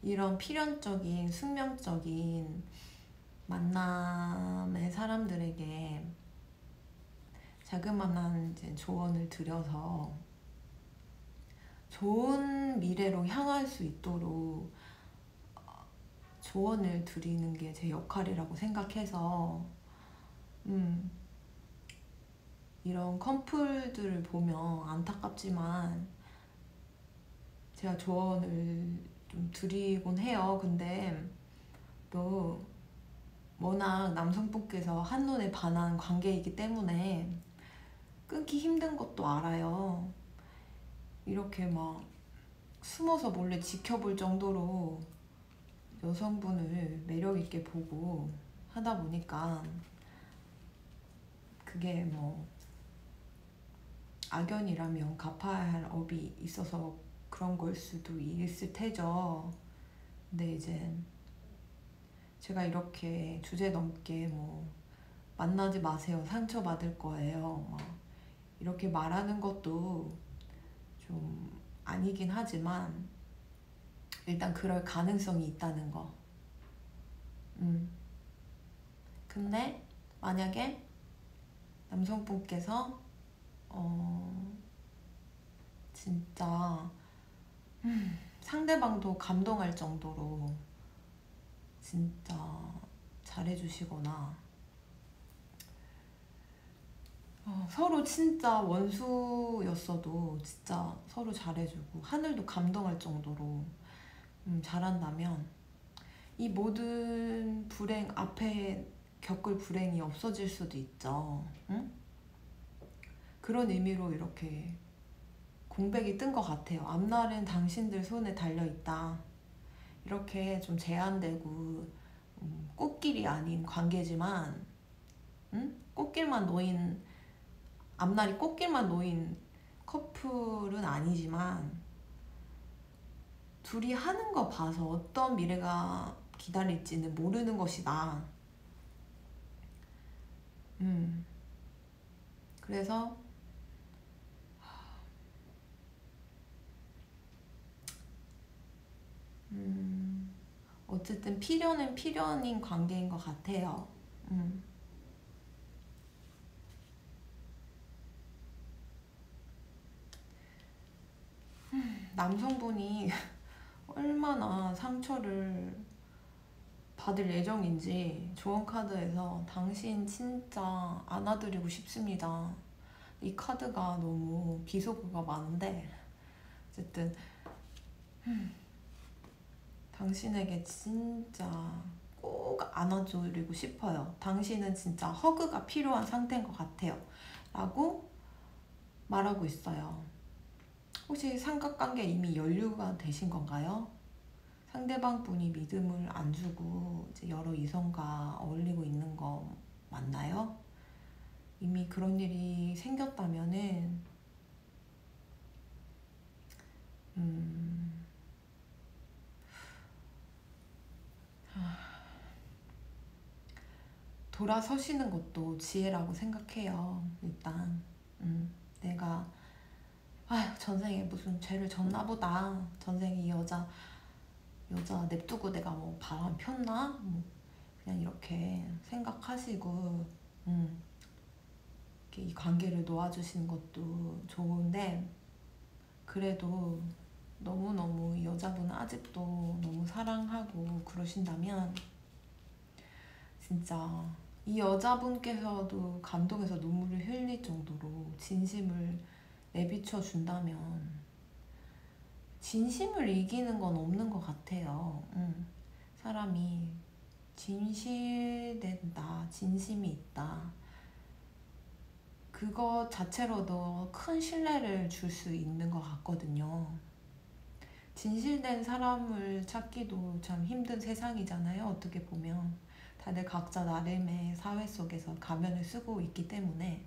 이런 필연적인 숙명적인 만남의 사람들에게 자그마한 이제 조언을 드려서 좋은 미래로 향할 수 있도록 조언을 드리는 게 제 역할이라고 생각해서 이런 커플들을 보면 안타깝지만 제가 조언을 좀 드리곤 해요. 근데 또 워낙 남성분께서 한눈에 반한 관계이기 때문에 끊기 힘든 것도 알아요. 이렇게 막 숨어서 몰래 지켜볼 정도로 여성분을 매력있게 보고 하다 보니까 그게 뭐 악연이라면 갚아야 할 업이 있어서 그런 걸 수도 있을 테죠. 근데 이제 제가 이렇게 주제넘게 뭐 만나지 마세요, 상처받을 거예요, 막 이렇게 말하는 것도 좀 아니긴 하지만 일단 그럴 가능성이 있다는 거. 근데 만약에 남성분께서 진짜 상대방도 감동할 정도로 진짜 잘해주시거나 서로 진짜 원수였어도 진짜 서로 잘해주고 하늘도 감동할 정도로 잘한다면 이 모든 불행 앞에 겪을 불행이 없어질 수도 있죠. 응? 그런 의미로 이렇게 공백이 뜬 것 같아요. 앞날은 당신들 손에 달려있다. 이렇게 좀 제한되고 꽃길이 아닌 관계지만 꽃길만 놓인, 앞날이 꽃길만 놓인 커플은 아니지만 둘이 하는 거 봐서 어떤 미래가 기다릴지는 모르는 것이다. 그래서 어쨌든 필연은 필연인 관계인 것 같아요. 남성분이 얼마나 상처를 받을 예정인지 조언 카드에서 당신 진짜 안아드리고 싶습니다. 이 카드가 너무 비속어가 많은데 어쨌든 당신에게 진짜 꼭 안아드리고 싶어요. 당신은 진짜 허그가 필요한 상태인 것 같아요. 라고 말하고 있어요. 혹시 삼각관계 이미 연류가 되신 건가요? 상대방 분이 믿음을 안 주고 이제 여러 이성과 어울리고 있는 거 맞나요? 이미 그런 일이 생겼다면은 돌아서시는 것도 지혜라고 생각해요. 일단 내가 아휴 전생에 무슨 죄를 졌나 보다. 전생에 이 여자 냅두고 내가 뭐 바람 폈나? 뭐 그냥 이렇게 생각하시고 이렇게 이 관계를 놓아주시는 것도 좋은데 그래도 너무너무 이 여자분은 아직도 너무 사랑하고 그러신다면 진짜 이 여자분께서도 감동해서 눈물을 흘릴 정도로 진심을 내비쳐 준다면 진심을 이기는 건 없는 것 같아요. 사람이 진실된다, 진심이 있다. 그거 자체로도 큰 신뢰를 줄 수 있는 것 같거든요. 진실된 사람을 찾기도 참 힘든 세상이잖아요. 어떻게 보면 다들 각자 나름의 사회 속에서 가면을 쓰고 있기 때문에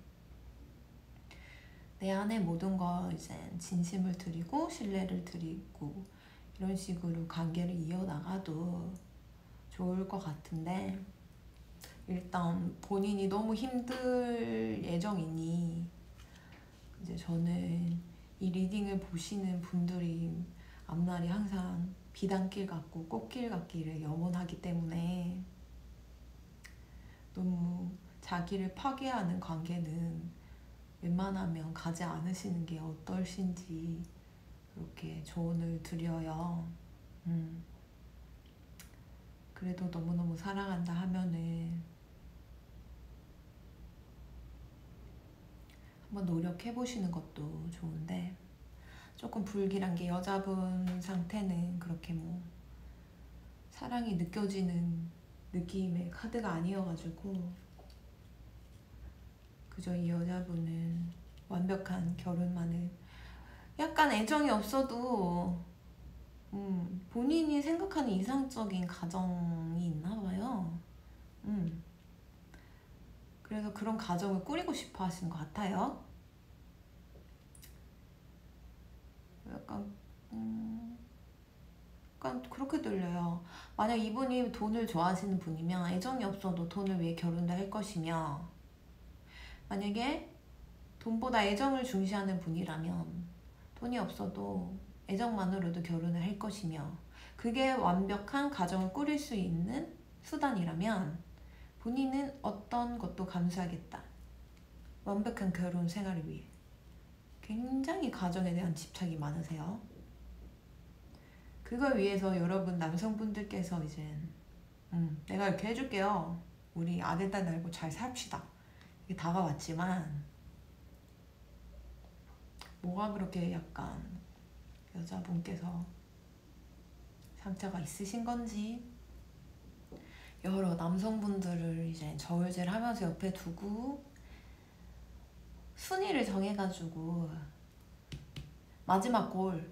내 안에 모든 거 이제 진심을 드리고 신뢰를 드리고 이런 식으로 관계를 이어나가도 좋을 것 같은데 일단 본인이 너무 힘들 예정이니 이제 저는 이 리딩을 보시는 분들이 앞날이 항상 비단길 같고 꽃길 같기를 염원하기 때문에 너무 자기를 파괴하는 관계는 웬만하면 가지 않으시는 게 어떠신지 그렇게 조언을 드려요. 그래도 너무너무 사랑한다 하면은 한번 노력해보시는 것도 좋은데 조금 불길한 게 여자분 상태는 그렇게 뭐 사랑이 느껴지는 느낌의 카드가 아니어가지고 그저 이 여자분은 완벽한 결혼만을 약간 애정이 없어도 본인이 생각하는 이상적인 가정이 있나 봐요. 그래서 그런 가정을 꾸리고 싶어 하시는 것 같아요. 약간 약간 그렇게 들려요. 만약 이분이 돈을 좋아하시는 분이면 애정이 없어도 돈을 위해 결혼을 할 것이며 만약에 돈보다 애정을 중시하는 분이라면 돈이 없어도 애정만으로도 결혼을 할 것이며 그게 완벽한 가정을 꾸릴 수 있는 수단이라면 본인은 어떤 것도 감수하겠다. 완벽한 결혼 생활을 위해. 굉장히 가정에 대한 집착이 많으세요. 그걸 위해서 여러분 남성분들께서 이제 내가 이렇게 해줄게요. 우리 아들, 딸 달고 잘 삽시다. 이게 다가왔지만 뭐가 그렇게 약간 여자분께서 상처가 있으신 건지 여러 남성분들을 이제 저울질 하면서 옆에 두고 순위를 정해가지고 마지막 골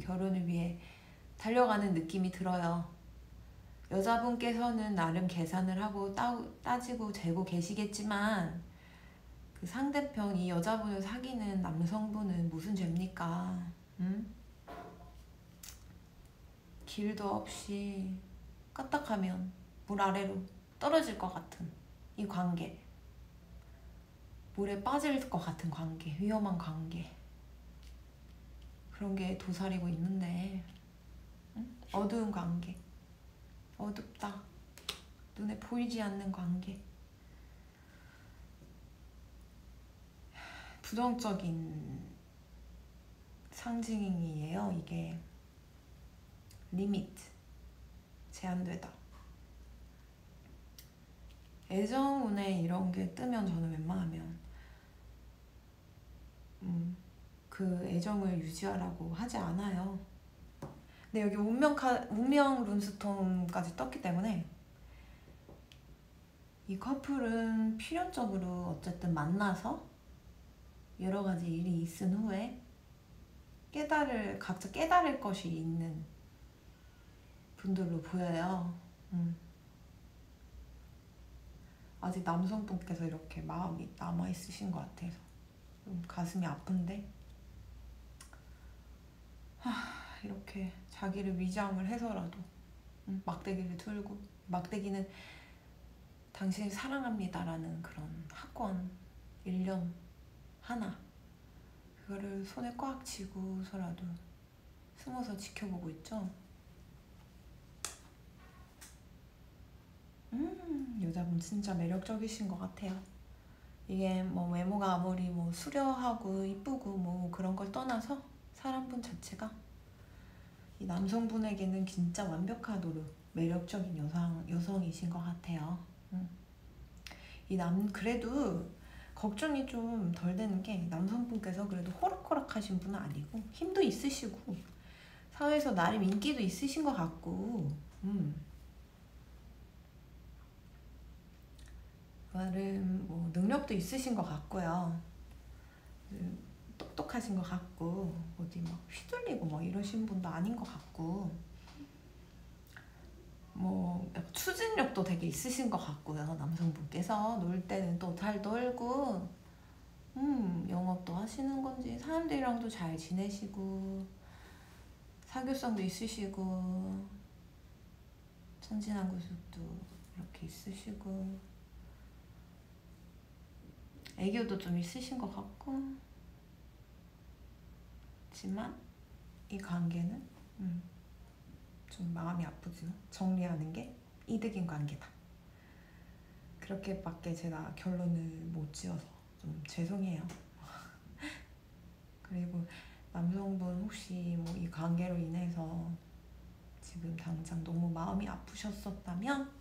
결혼을 위해 달려가는 느낌이 들어요. 여자분께서는 나름 계산을 하고 따지고 재고 계시겠지만 그 상대편 이 여자분을 사귀는 남성분은 무슨 죄입니까? 길도 없이 까딱하면 물 아래로 떨어질 것 같은 이 관계, 물에 빠질 것 같은 관계, 위험한 관계 그런 게 도사리고 있는데 어두운 관계, 어둡다, 눈에 보이지 않는 관계, 부정적인 상징이에요. 이게 리미트, 제한되다. 애정운에 이런 게 뜨면 저는 웬만하면 그 애정을 유지하라고 하지 않아요. 근데 여기 운명 룬스톤까지 떴기 때문에 이 커플은 필연적으로 어쨌든 만나서 여러 가지 일이 있은 후에 각자 깨달을 것이 있는 분들로 보여요. 아직 남성분께서 이렇게 마음이 남아있으신 것 같아서 좀 가슴이 아픈데, 이렇게 자기를 위장을 해서라도 막대기를 들고, 막대기는 당신을 사랑합니다라는 그런 학권 1년 하나, 그거를 손에 꽉 쥐고서라도 숨어서 지켜보고 있죠. 여자분 진짜 매력적이신 것 같아요. 이게 뭐 외모가 아무리 뭐 수려하고 이쁘고 뭐 그런 걸 떠나서 사람분 자체가 이 남성분에게는 진짜 완벽하도록 매력적인 여성이신 것 같아요. 그래도 걱정이 좀 덜 되는 게, 남성분께서 그래도 호락호락하신 분은 아니고 힘도 있으시고 사회에서 나름 인기도 있으신 것 같고 나름 뭐 능력도 있으신 것 같고요. 똑똑하신 것 같고 어디 막 휘둘리고 뭐 이러신 분도 아닌 것 같고, 뭐 추진력도 되게 있으신 것 같고요. 남성분께서 놀 때는 또 잘 놀고 영업도 하시는 건지 사람들이랑도 잘 지내시고 사교성도 있으시고 천진난구숙도 이렇게 있으시고 애교도 좀 있으신 것 같고, 하지만 이 관계는 좀 마음이 아프지만 정리하는 게 이득인 관계다. 그렇게밖에 제가 결론을 못 지어서 좀 죄송해요. 그리고 남성분 혹시 뭐 이 관계로 인해서 지금 당장 너무 마음이 아프셨었다면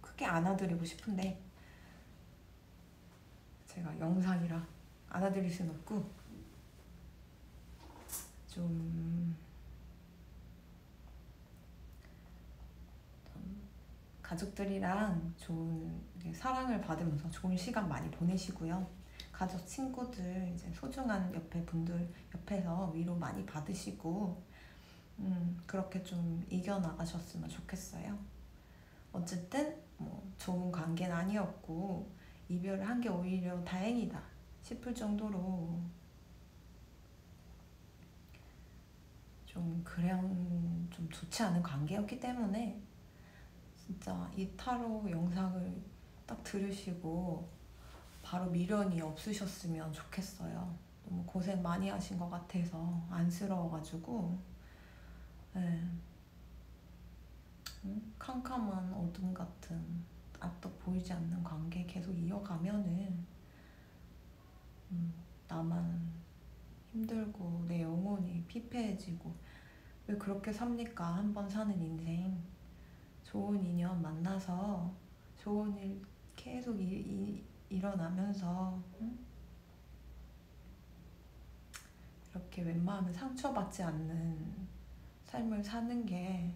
크게 안아드리고 싶은데 제가 영상이라 안아드릴 순 없고, 좀 가족들이랑 좋은 사랑을 받으면서 좋은 시간 많이 보내시고요. 가족, 친구들, 이제 소중한 분들 옆에서 위로 많이 받으시고 그렇게 좀 이겨나가셨으면 좋겠어요. 어쨌든 뭐 좋은 관계는 아니었고 이별을 한 게 오히려 다행이다 싶을 정도로 좀 좋지 않은 관계였기 때문에 진짜 이 타로 영상을 딱 들으시고 바로 미련이 없으셨으면 좋겠어요. 너무 고생 많이 하신 것 같아서 안쓰러워가지고. 네. 캄캄한 어둠 같은 앞도 보이지 않는 관계 계속 이어가면은 나만 힘들고 내 영혼이 피폐해지고 왜 그렇게 삽니까? 한 번 사는 인생. 좋은 인연 만나서 좋은 일 계속 일어나면서 이렇게 웬만하면 상처받지 않는 삶을 사는 게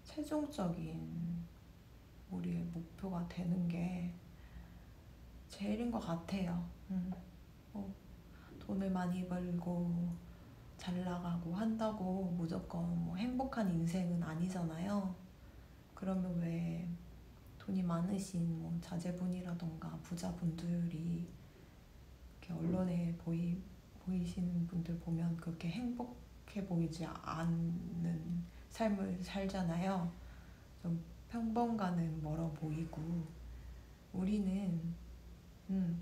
최종적인 우리의 목표가 되는 게 제일인 것 같아요. 돈을 많이 벌고 잘 나가고 한다고 무조건 뭐 행복한 인생은 아니잖아요. 그러면 왜 돈이 많으신 뭐 자제분이라던가 부자분들이 이렇게 언론에 보이시는 분들 보면 그렇게 행복해 보이지 않는 삶을 살잖아요. 좀 평범과는 멀어 보이고, 우리는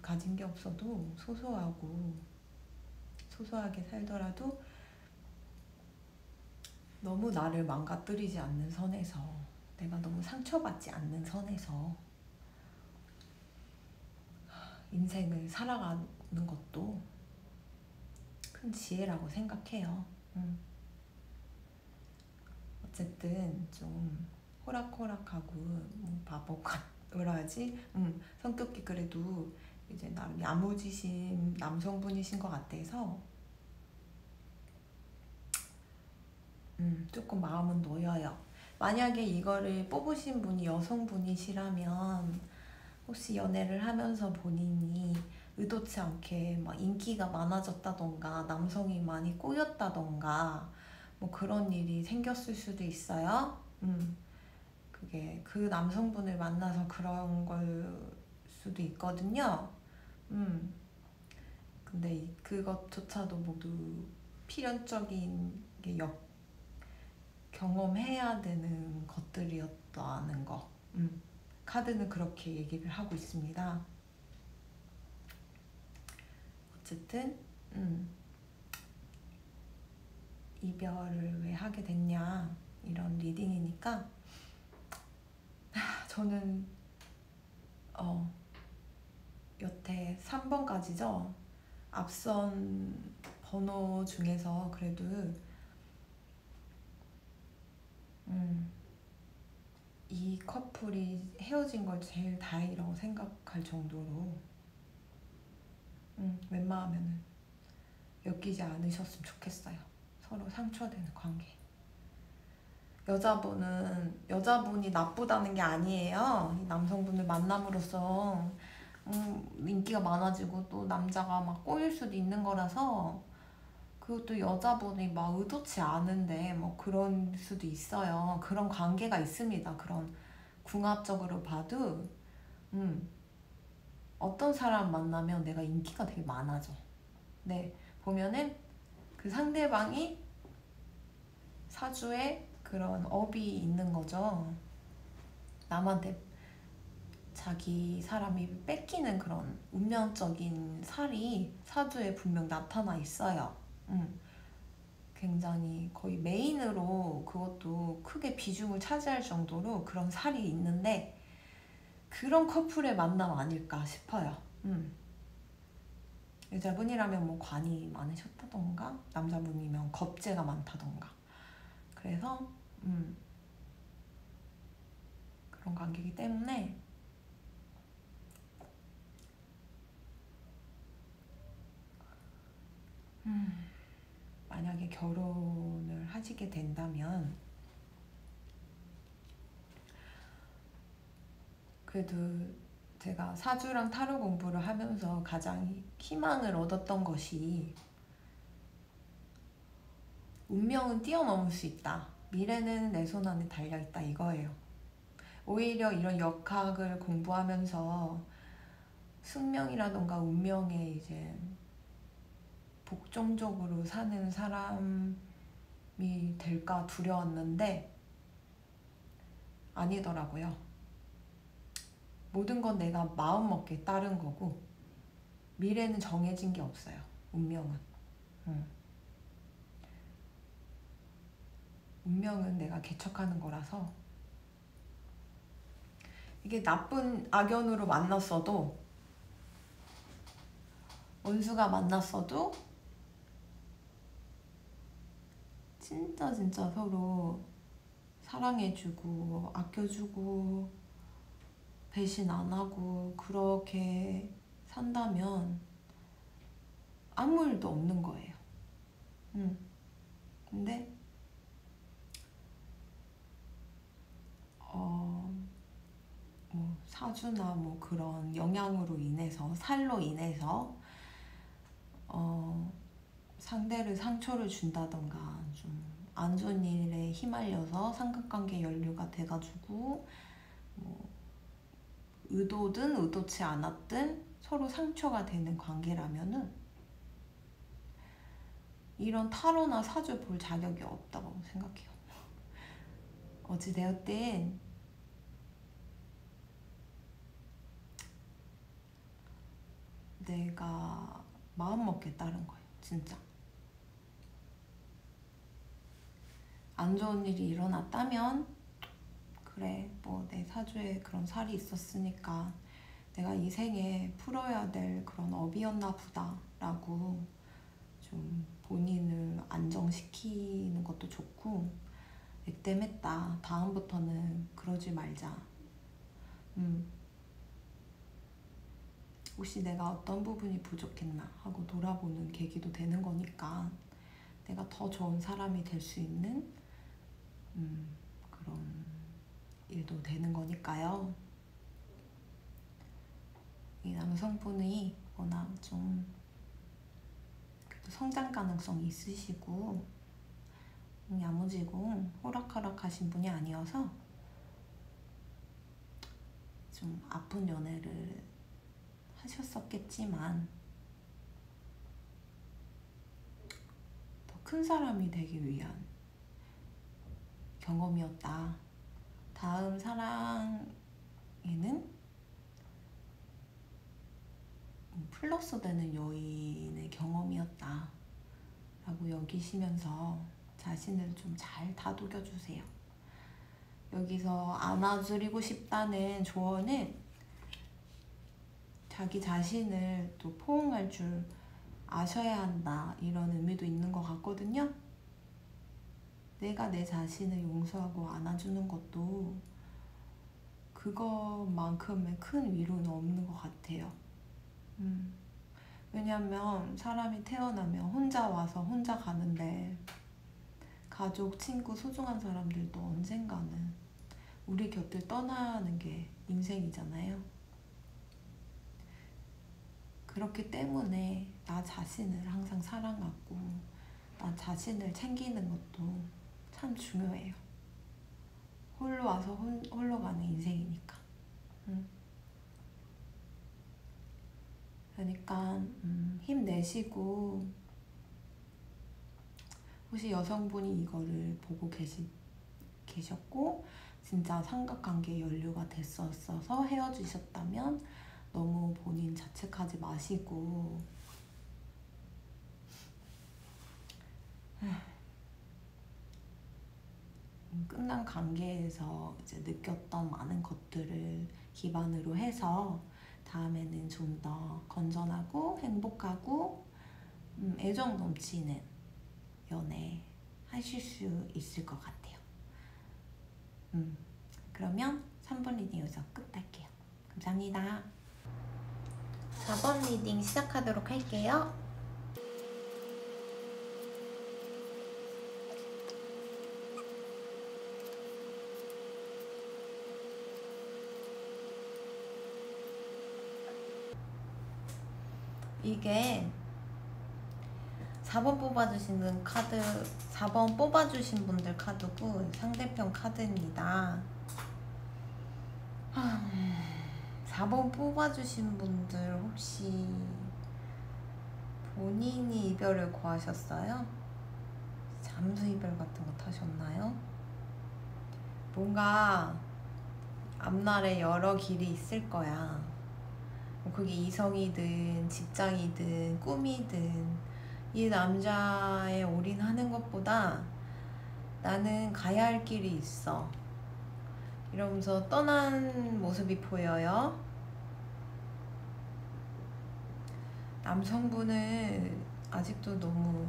가진 게 없어도 소소하게 살더라도 너무 나를 망가뜨리지 않는 선에서, 내가 너무 상처받지 않는 선에서 인생을 살아가는 것도 큰 지혜라고 생각해요. 어쨌든 좀 호락호락하고 바보가 뭐라 하지? 성격이 그래도 이제 나름 야무지신 남성분이신 것 같아서 조금 마음은 놓여요. 만약에 이거를 뽑으신 분이 여성분이시라면 혹시 연애를 하면서 본인이 의도치 않게 막 인기가 많아졌다던가 남성이 많이 꼬였다던가 뭐 그런 일이 생겼을 수도 있어요. 그게 그 남성분을 만나서 그런 걸 수도 있거든요. 근데 그것조차도 모두 필연적인 게 경험해야 되는 것들이었다는 거. 카드는 그렇게 얘기를 하고 있습니다. 어쨌든 이별을 왜 하게 됐냐 이런 리딩이니까 저는 여태 3번까지죠. 앞선 번호 중에서 그래도 이 커플이 헤어진 걸 제일 다행이라고 생각할 정도로 웬만하면은 엮이지 않으셨으면 좋겠어요. 서로 상처되는 관계. 여자분이 나쁘다는 게 아니에요. 이 남성분을 만남으로써 인기가 많아지고 또 남자가 막 꼬일 수도 있는 거라서, 그것도 여자분이 막 의도치 않은데 뭐 그런 수도 있어요. 그런 관계가 있습니다. 그런 궁합적으로 봐도 어떤 사람 만나면 내가 인기가 되게 많아져. 네, 보면은 그 상대방이 사주에 그런 업이 있는 거죠. 남한테 자기 사람이 뺏기는 그런 운명적인 살이 사주에 분명 나타나 있어요. 굉장히 거의 메인으로 그것도 크게 비중을 차지할 정도로 그런 살이 있는데, 그런 커플의 만남 아닐까 싶어요. 여자분이라면 뭐 관이 많으셨다던가 남자분이면 겁재가 많다던가, 그래서 그런 관계이기 때문에 만약에 결혼을 하시게 된다면 그래도 제가 사주랑 타로 공부를 하면서 가장 희망을 얻었던 것이, 운명은 뛰어넘을 수 있다, 미래는 내 손 안에 달려있다, 이거예요. 오히려 이런 역학을 공부하면서 숙명이라던가 운명에 이제 복종적으로 사는 사람이 될까 두려웠는데 아니더라고요. 모든 건 내가 마음먹기에 따른 거고, 미래는 정해진 게 없어요. 운명은 운명은 내가 개척하는 거라서, 이게 나쁜 악연으로 만났어도, 원수가 만났어도 진짜 서로 사랑해주고 아껴주고 배신 안 하고 그렇게 산다면 아무 일도 없는 거예요. 근데 뭐 사주나 뭐 그런 영향으로 인해서, 살로 인해서 상대를 상처를 준다던가 좀 안 좋은 일에 휘말려서 삼각관계 연류가 돼가지고 뭐 의도든 의도치 않았든 서로 상처가 되는 관계라면은 이런 타로나 사주 볼 자격이 없다고 생각해요. 어찌되었든 내가 마음먹기에 따른 거예요. 진짜 안 좋은 일이 일어났다면 그래, 뭐 내 사주에 그런 살이 있었으니까 내가 이 생에 풀어야 될 그런 업이었나 보다 라고 좀 본인을 안정시키는 것도 좋고, 액땜했다, 다음부터는 그러지 말자, 혹시 내가 어떤 부분이 부족했나 하고 돌아보는 계기도 되는 거니까 내가 더 좋은 사람이 될 수 있는 그런 일도 되는 거니까요. 이 남성분이 워낙 좀 성장 가능성이 있으시고 야무지고 호락호락하신 분이 아니어서 좀 아픈 연애를 하셨었겠지만 더 큰 사람이 되기 위한 경험이었다. 다음 사랑에는 플러스 되는 요인의 경험이었다 라고 여기시면서 자신을 좀 잘 다독여 주세요. 여기서 안아드리고 싶다는 조언은 자기 자신을 또 포옹할 줄 아셔야 한다, 이런 의미도 있는 것 같거든요. 내가 내 자신을 용서하고 안아주는 것도 그것만큼의 큰 위로는 없는 것 같아요. 왜냐면 사람이 태어나면 혼자 와서 혼자 가는데 가족, 친구, 소중한 사람들도 언젠가는 우리 곁을 떠나는 게 인생이잖아요. 그렇기 때문에 나 자신을 항상 사랑하고 나 자신을 챙기는 것도 참 중요해요. 홀로 와서 홀로 가는 인생이니까. 그러니까 힘내시고, 혹시 여성분이 이거를 보고 계셨고 진짜 삼각관계에 연루가 됐었어서 헤어지셨다면 너무 본인 자책하지 마시고 끝난 관계에서 이제 느꼈던 많은 것들을 기반으로 해서 다음에는 좀 더 건전하고 행복하고 애정 넘치는 연애 하실 수 있을 것 같아요. 그러면 3번 리딩 여기서 끝낼게요. 감사합니다. 4번 리딩 시작하도록 할게요. 이게 4번 뽑아주시는 카드, 4번 뽑아주신 분들 카드고 상대편 카드입니다. 4번 뽑아주신 분들 혹시 본인이 이별을 고하셨어요? 잠수 이별 같은 거 타셨나요? 뭔가 앞날에 여러 길이 있을 거야. 그게 이성이든 직장이든 꿈이든 이 남자에 올인하는 것보다 나는 가야 할 길이 있어 이러면서 떠난 모습이 보여요. 남성분은 아직도 너무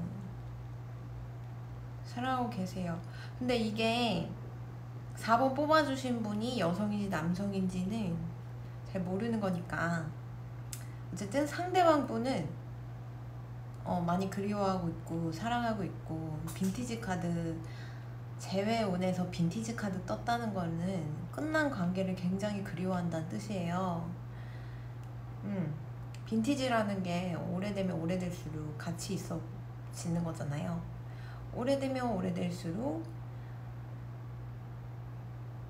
사랑하고 계세요. 근데 이게 4번 뽑아주신 분이 여성인지 남성인지는 잘 모르는 거니까 어쨌든 상대방 분은 많이 그리워하고 있고 사랑하고 있고, 빈티지 카드 재회운에서 빈티지 카드 떴다는 거는 끝난 관계를 굉장히 그리워한다는 뜻이에요. 빈티지라는 게 오래되면 오래될수록 같이 있어지는 거잖아요. 오래되면 오래될수록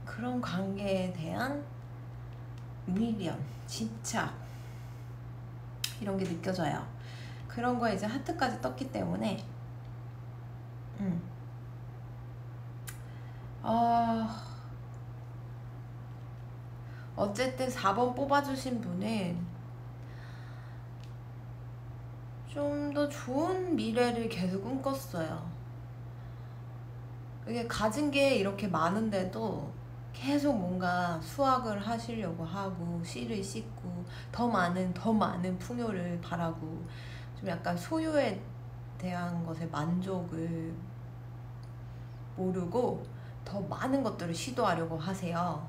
그런 관계에 대한 미련, 집착 이런 게 느껴져요. 그런 거에 이제 하트까지 떴기 때문에 어쨌든 4번 뽑아주신 분은 좀 더 좋은 미래를 계속 꿈꿨어요. 이게 가진 게 이렇게 많은데도 계속 뭔가 수확을 하시려고 하고 씨를 씻고 더 많은 풍요를 바라고 좀 약간 소유에 대한 것에 만족을 모르고 더 많은 것들을 시도하려고 하세요.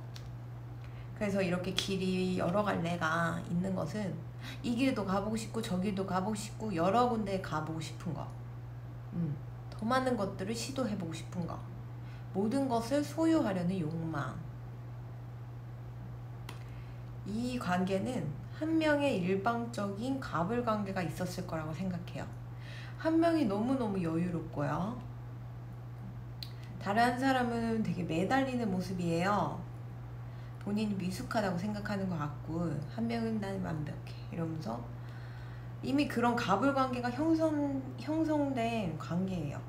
그래서 이렇게 길이 여러 갈래가 있는 것은 이 길도 가보고 싶고 저 길도 가보고 싶고 여러 군데 가보고 싶은 거, 더 많은 것들을 시도해보고 싶은 거, 모든 것을 소유하려는 욕망. 이 관계는 한 명의 일방적인 갑을 관계가 있었을 거라고 생각해요. 한 명이 너무너무 여유롭고요, 다른 한 사람은 되게 매달리는 모습이에요. 본인이 미숙하다고 생각하는 것 같고, 한 명은 난 완벽해 이러면서 이미 그런 갑을 관계가 형성된 관계예요.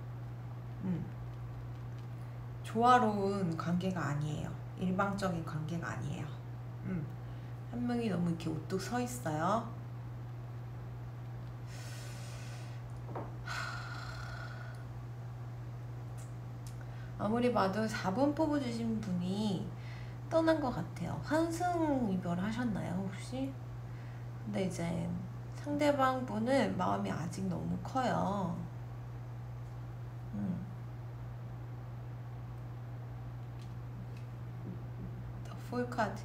조화로운 관계가 아니에요. 일방적인 관계가 아니에요. 한 명이 너무 이렇게 우뚝 서 있어요. 아무리 봐도 4번 뽑아주신 분이 떠난 것 같아요. 환승 이별 하셨나요 혹시? 근데 이제 상대방 분은 마음이 아직 너무 커요. 풀 카드.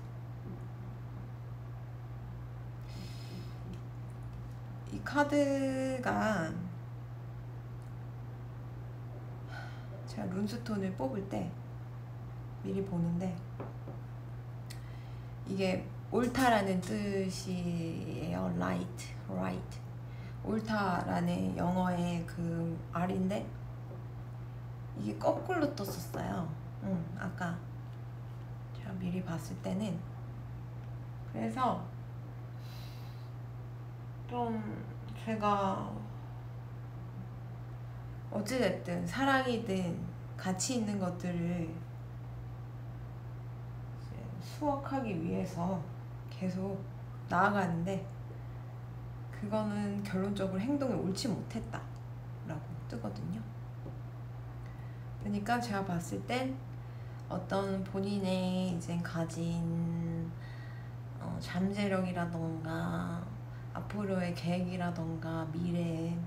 이 카드가 제가 룬스톤을 뽑을 때 미리 보는데 이게 옳다라는 뜻이에요. right. 옳다라는 영어의 그 R인데 이게 거꾸로 떴었어요. 아까 제가 미리 봤을 때는. 그래서 좀 제가 어찌됐든 사랑이든 가치 있는 것들을 수확하기 위해서 계속 나아가는데 그거는 결론적으로 행동이 옳지 못했다 라고 뜨거든요. 그러니까 제가 봤을 땐 어떤 본인의 이제 가진 잠재력이라던가 앞으로의 계획이라던가 미래,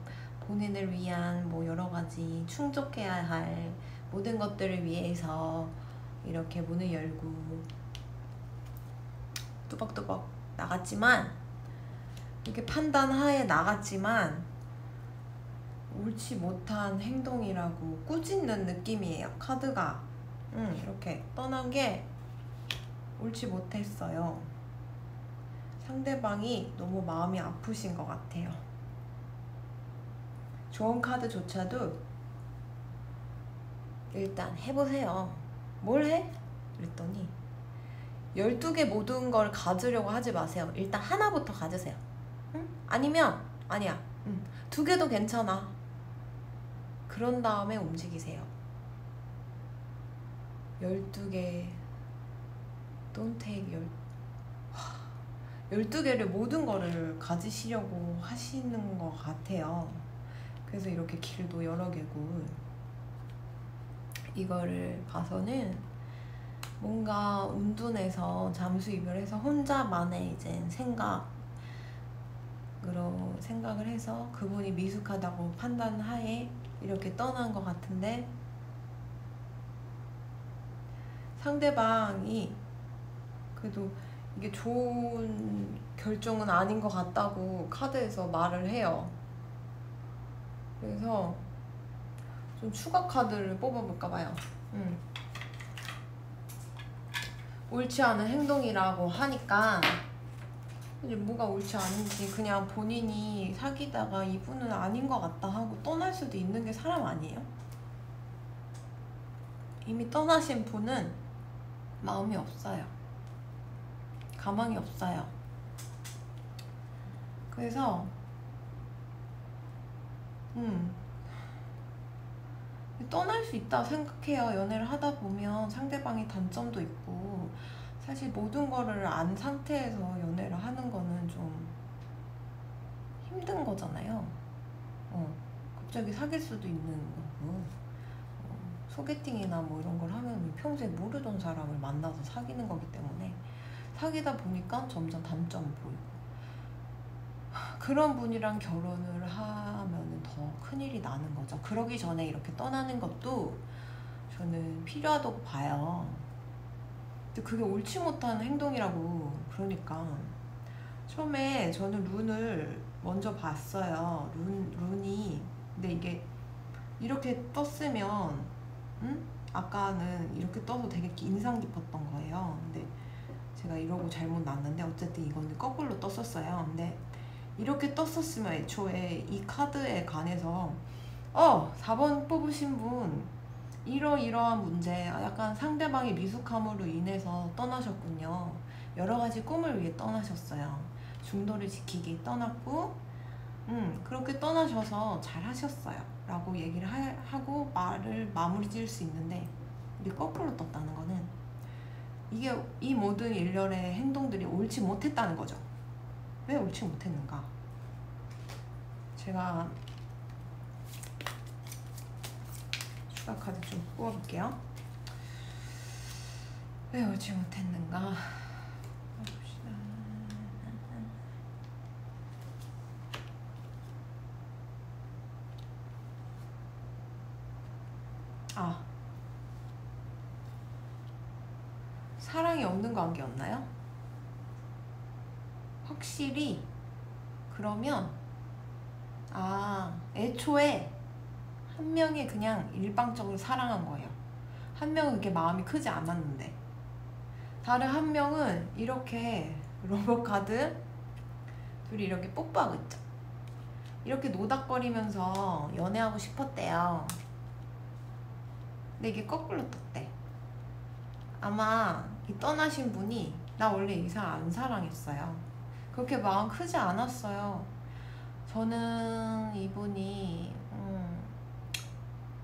본인을 위한 뭐 여러 가지 충족해야 할 모든 것들을 위해서 이렇게 문을 열고 뚜벅뚜벅 나갔지만, 이렇게 판단하에 나갔지만 옳지 못한 행동이라고 꾸짖는 느낌이에요. 카드가 이렇게 떠난 게 옳지 못했어요. 상대방이 너무 마음이 아프신 것 같아요. 좋은 카드조차도 일단 해보세요. 뭘 해? 그랬더니 12개 모든 걸 가지려고 하지 마세요. 일단 하나부터 가지세요. 아니면 아니야, 2개도 괜찮아. 그런 다음에 움직이세요. 12개 don't take 12개를 모든 거를 가지시려고 하시는 것 같아요. 그래서 이렇게 길도 여러 개고, 이거를 봐서는 뭔가 운둔해서 잠수 이별해서 혼자만의 이제 생각을 해서 그분이 미숙하다고 판단하에 이렇게 떠난 것 같은데, 상대방이 그래도 이게 좋은 결정은 아닌 것 같다고 카드에서 말을 해요. 그래서 좀 추가 카드를 뽑아볼까 봐요. 옳지 않은 행동이라고 하니까 이제 뭐가 옳지 않은지, 그냥 본인이 사귀다가 이분은 아닌 것 같다 하고 떠날 수도 있는 게 사람 아니에요? 이미 떠나신 분은 마음이 없어요. 가망이 없어요. 그래서 떠날 수 있다고 생각해요. 연애를 하다 보면 상대방의 단점도 있고, 사실 모든 거를 안 상태에서 연애를 하는 거는 좀 힘든 거잖아요. 갑자기 사귈 수도 있는 거고, 소개팅이나 뭐 이런 걸 하면 평소에 모르던 사람을 만나서 사귀는 거기 때문에 사귀다 보니까 점점 단점이 보이고, 그런 분이랑 결혼을 하면 더 큰일이 나는 거죠. 그러기 전에 이렇게 떠나는 것도 저는 필요하다고 봐요. 근데 그게 옳지 못한 행동이라고. 그러니까 처음에 저는 룬을 먼저 봤어요. 룬이. 근데 이게 이렇게 떴으면, 아까는 이렇게 떠서 되게 인상 깊었던 거예요. 근데 제가 이러고 잘못 놨는데 어쨌든 이거는 거꾸로 떴었어요. 근데 이렇게 떴었으면 애초에 이 카드에 관해서 4번 뽑으신 분 이러이러한 문제, 약간 상대방의 미숙함으로 인해서 떠나셨군요. 여러 가지 꿈을 위해 떠나셨어요. 중도를 지키기 떠났고, 그렇게 떠나셔서 잘 하셨어요 라고 얘기를 하고 말을 마무리 지을 수 있는데, 이게 거꾸로 떴다는 거는 이게 이 모든 일련의 행동들이 옳지 못했다는 거죠. 왜 옳지 못했는가? 제가 추가 카드 좀 뽑아볼게요. 왜 옳지 못했는가? 봅시다. 사랑이 없는 관계였나요? 확실히. 그러면 애초에 한 명이 그냥 일방적으로 사랑한 거예요. 한 명은 그렇게 마음이 크지 않았는데, 다른 한 명은 이렇게 로봇 카드 둘이 이렇게 뽀뽀하고 있죠. 이렇게 노닥거리면서 연애하고 싶었대요. 근데 이게 거꾸로 떴대. 아마 이 떠나신 분이 나 원래 이 사람 안 사랑했어요. 그렇게 마음 크지 않았어요. 저는 이분이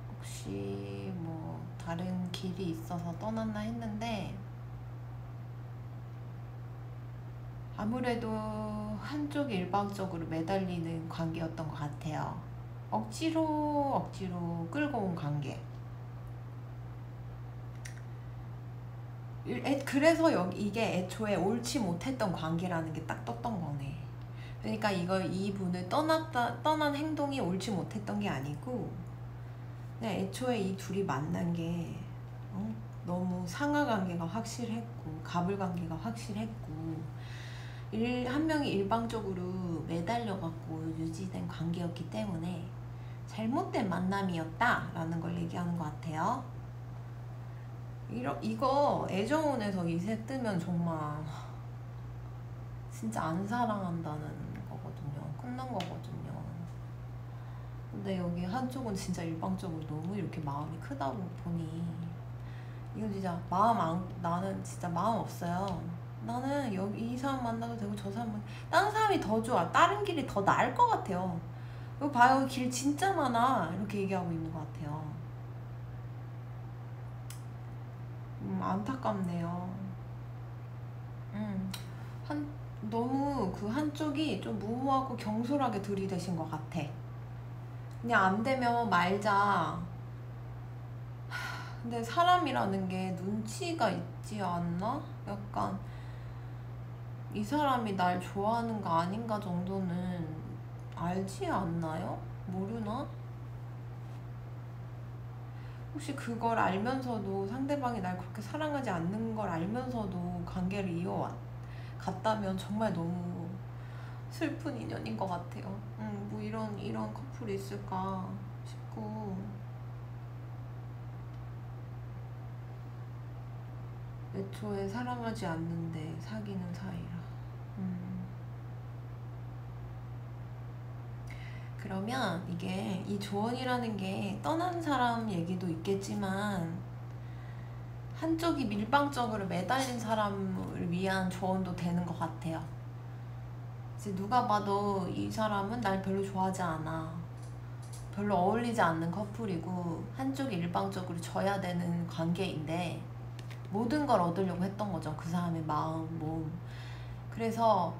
혹시 뭐 다른 길이 있어서 떠났나 했는데, 아무래도 한쪽이 일방적으로 매달리는 관계였던 것 같아요. 억지로 끌고 온 관계. 그래서 이게 애초에 옳지 못했던 관계라는 게 딱 떴던 거네. 그러니까 이분을 떠난 행동이 옳지 못했던 게 아니고, 그냥 애초에 이 둘이 만난 게 너무 상하 관계가 확실했고, 갑을 관계가 확실했고, 한 명이 일방적으로 매달려갖고 유지된 관계였기 때문에 잘못된 만남이었다라는 걸 얘기하는 것 같아요. 이거 애정운에서 이세 뜨면 정말 진짜 안 사랑한다는 거거든요. 끝난 거거든요. 근데 여기 한쪽은 진짜 일방적으로 너무 이렇게 마음이 크다고 보니, 이거 진짜 나는 진짜 마음 없어요. 나는 이 사람 만나도 되고 저 사람 다른 사람이 더 좋아. 다른 길이 더 나을 것 같아요. 이거 봐요, 길 진짜 많아. 이렇게 얘기하고 있는 것 같아요. 안타깝네요. 너무 그 한쪽이 좀 무모하고 경솔하게 들이대신 것 같아. 그냥 안 되면 말자. 근데 사람이라는 게 눈치가 있지 않나? 약간 이 사람이 날 좋아하는 거 아닌가 정도는 알지 않나요? 모르나? 혹시 그걸 알면서도, 상대방이 날 그렇게 사랑하지 않는 걸 알면서도 관계를 이어갔다면 정말 너무 슬픈 인연인 것 같아요. 뭐 이런 커플이 있을까 싶고, 애초에 사랑하지 않는데 사귀는 사이라. 그러면 이게 이 조언이라는 게 떠난 사람 얘기도 있겠지만, 한쪽이 밀방적으로 매달린 사람을 위한 조언도 되는 것 같아요. 이제 누가 봐도 이 사람은 날 별로 좋아하지 않아, 별로 어울리지 않는 커플이고, 한쪽이 일방적으로 져야 되는 관계인데 모든 걸 얻으려고 했던 거죠. 그 사람의 마음, 몸. 그래서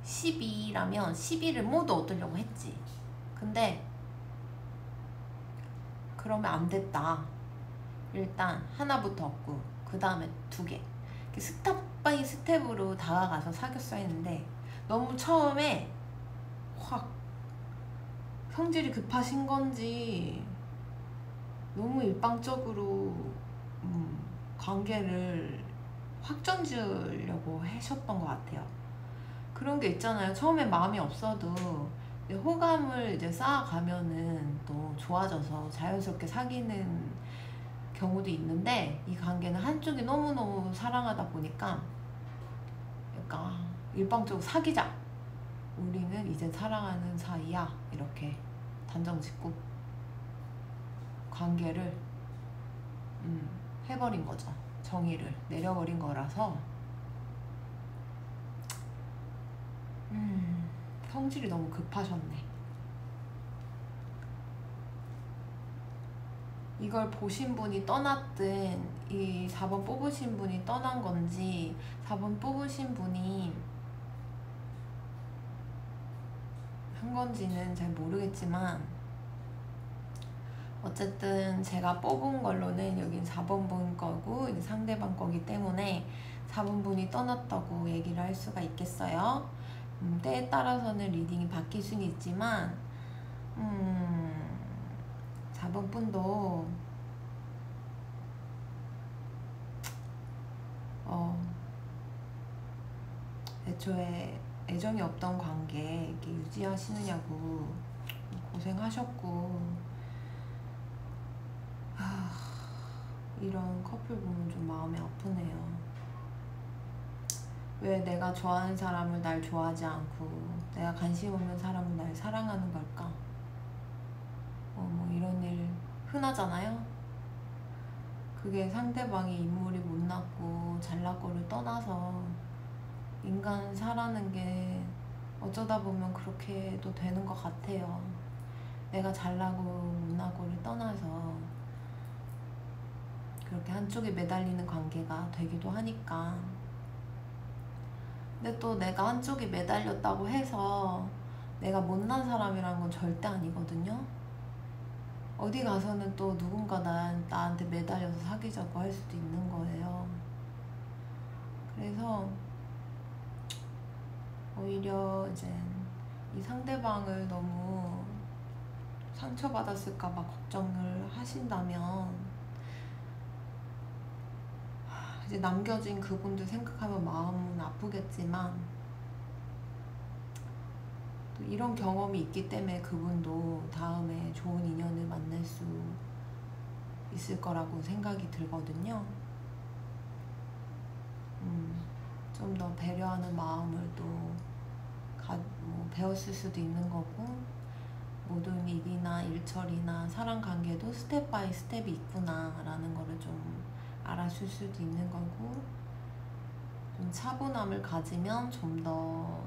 12라면 12를 모두 얻으려고 했지. 근데 그러면 안 됐다. 일단 하나부터 얻고 그 다음에 2개. 스텝 바이 스텝으로 다가가서 사귀었어야 했는데 너무 처음에 확 성질이 급하신 건지 너무 일방적으로 관계를 확정 지으려고 하셨던 것 같아요. 그런 게 있잖아요. 처음에 마음이 없어도 호감을 이제 쌓아가면은 또 좋아져서 자연스럽게 사귀는 경우도 있는데, 이 관계는 한쪽이 너무너무 사랑하다 보니까 약간 일방적으로 사귀자, 우리는 이제 사랑하는 사이야, 이렇게 단정 짓고 관계를 해버린 거죠. 정의를 내려버린 거라서 성질이 너무 급하셨네. 이걸 보신 분이 떠났든 이 4번 뽑으신 분이 떠난 건지 4번 뽑으신 분이 한 건지는 잘 모르겠지만, 어쨌든 제가 뽑은 걸로는 여긴 4번 분 거고 이제 상대방 거기 때문에 4번 분이 떠났다고 얘기를 할 수가 있겠어요. 때에 따라서는 리딩이 바뀔 수는 있지만 4번 분도 애초에 애정이 없던 관계 이렇게 유지하시느냐고 고생하셨고, 이런 커플 보면 좀 마음이 아프네요. 왜 내가 좋아하는 사람을 날 좋아하지 않고 내가 관심 없는 사람을 날 사랑하는 걸까? 뭐 이런 일 흔하잖아요. 그게 상대방이 인물이 못났고 잘났고를 떠나서 인간 사라는 게 어쩌다 보면 그렇게도 되는 것 같아요. 내가 잘나고 못나고를 떠나서 그렇게 한쪽에 매달리는 관계가 되기도 하니까. 근데 또 내가 한쪽에 매달렸다고 해서 내가 못난 사람이라는 건 절대 아니거든요. 어디 가서는 또 누군가 나한테 매달려서 사귀자고 할 수도 있는 거예요. 그래서 오히려 이제 이 상대방을 너무 상처받았을까봐 걱정을 하신다면, 이제 남겨진 그분들 생각하면 마음은 아프겠지만, 또 이런 경험이 있기 때문에 그분도 다음에 좋은 인연을 만날 수 있을 거라고 생각이 들거든요. 좀 더 배려하는 마음을 또 배웠을 수도 있는 거고, 모든 일이나 일처리나 사랑 관계도 스텝 바이 스텝이 있구나 라는 거를 좀 알았을 수도 있는 거고, 좀 차분함을 가지면 좀 더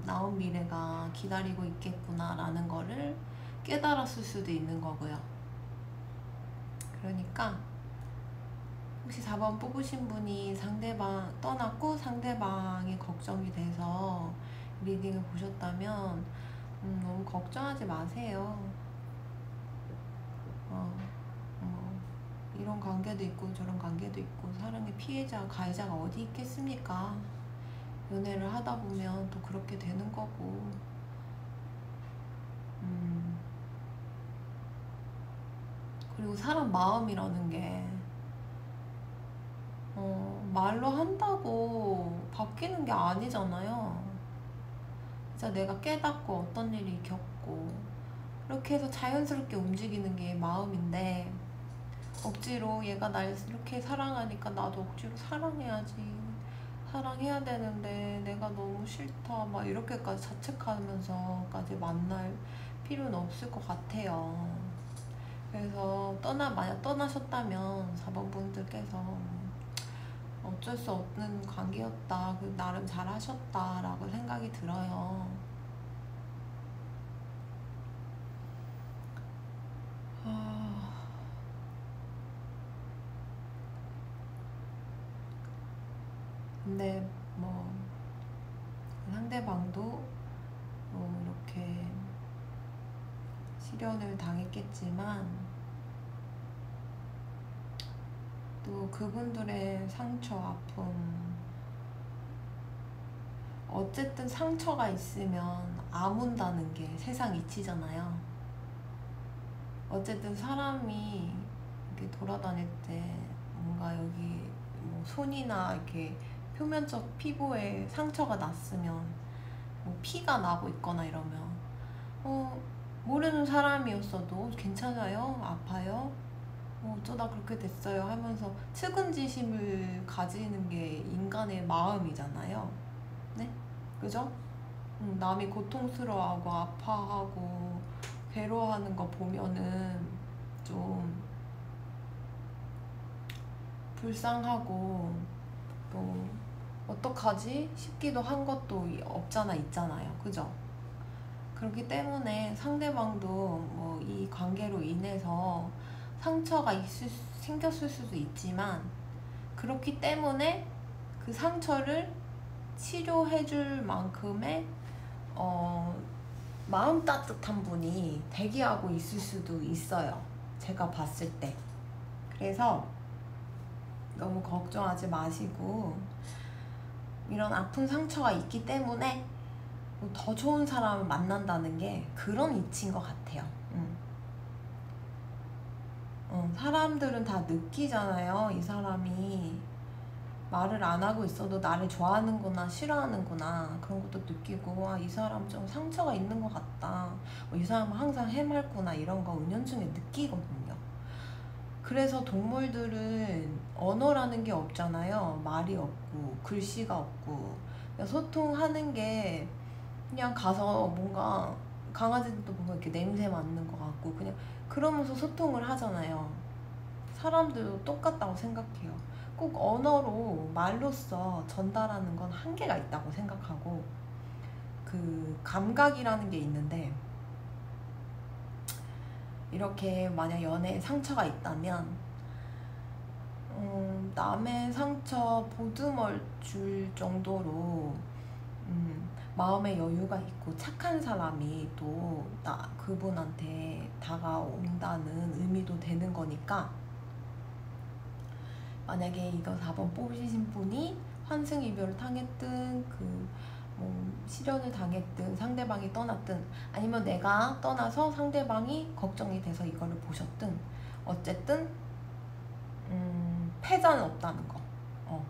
나은 미래가 기다리고 있겠구나 라는 거를 깨달았을 수도 있는 거고요. 그러니까 혹시 4번 뽑으신 분이 상대방 떠났고 상대방이 걱정이 돼서 리딩을 보셨다면 너무 걱정하지 마세요. 이런 관계도 있고 저런 관계도 있고, 사랑의 피해자, 가해자가 어디 있겠습니까? 연애를 하다 보면 또 그렇게 되는 거고. 그리고 사람 마음이라는 게 말로 한다고 바뀌는 게 아니잖아요. 진짜 내가 깨닫고 어떤 일이 겪고 그렇게 해서 자연스럽게 움직이는 게 마음인데, 억지로 얘가 날 이렇게 사랑하니까 나도 억지로 사랑해야지, 사랑해야 되는데 내가 너무 싫다, 막 이렇게까지 자책하면서까지 만날 필요는 없을 것 같아요. 그래서 만약 떠나셨다면 4번 분들께서 어쩔 수 없는 관계였다, 나름 잘하셨다 라고 생각이 들어요. 근데 상대방도 이렇게 시련을 당했겠지만 또 그분들의 상처, 아픔, 어쨌든 상처가 있으면 아문다는 게 세상 이치잖아요. 어쨌든 사람이 이렇게 돌아다닐 때 뭔가 여기 뭐 손이나 이렇게 표면적 피부에 상처가 났으면 뭐 피가 나고 있거나 이러면 모르는 사람이었어도 괜찮아요? 아파요? 어쩌다 그렇게 됐어요? 하면서 측은지심을 가지는 게 인간의 마음이잖아요. 네? 그죠? 남이 고통스러워하고 아파하고 괴로워하는 거 보면은 좀 불쌍하고 또 어떡하지 싶기도 한 것도 없잖아 있잖아요. 그죠? 그렇기 때문에 상대방도 뭐 이 관계로 인해서 상처가 생겼을 수도 있지만 그렇기 때문에 그 상처를 치료해줄 만큼의 마음 따뜻한 분이 대기하고 있을 수도 있어요. 제가 봤을 때. 그래서 너무 걱정하지 마시고 이런 아픈 상처가 있기 때문에 더 좋은 사람을 만난다는 게 그런 이치인 것 같아요. 사람들은 다 느끼잖아요. 이 사람이 말을 안 하고 있어도 나를 좋아하는구나 싫어하는구나 그런 것도 느끼고 이 사람 좀 상처가 있는 것 같다. 이 사람은 항상 해맑구나 이런 거 은연중에 느끼거든요. 그래서 동물들은 언어라는 게 없잖아요. 말이 없고 글씨가 없고 소통하는 게 그냥 가서 뭔가 강아지들도 뭔가 이렇게 냄새 맡는 것 같고 그냥 그러면서 소통을 하잖아요. 사람들도 똑같다고 생각해요. 꼭 언어로 말로써 전달하는 건 한계가 있다고 생각하고 그 감각이라는 게 있는데 이렇게 만약 연애에 상처가 있다면 남의 상처 보듬어 줄 정도로 마음의 여유가 있고 착한 사람이 또 그분한테 다가온다는 의미도 되는 거니까 만약에 이거 4번 뽑으신 분이 환승이별을 당했든 뭐 시련을 당했든 상대방이 떠났든 아니면 내가 떠나서 상대방이 걱정이 돼서 이거를 보셨든 어쨌든 패자는 없다는 거.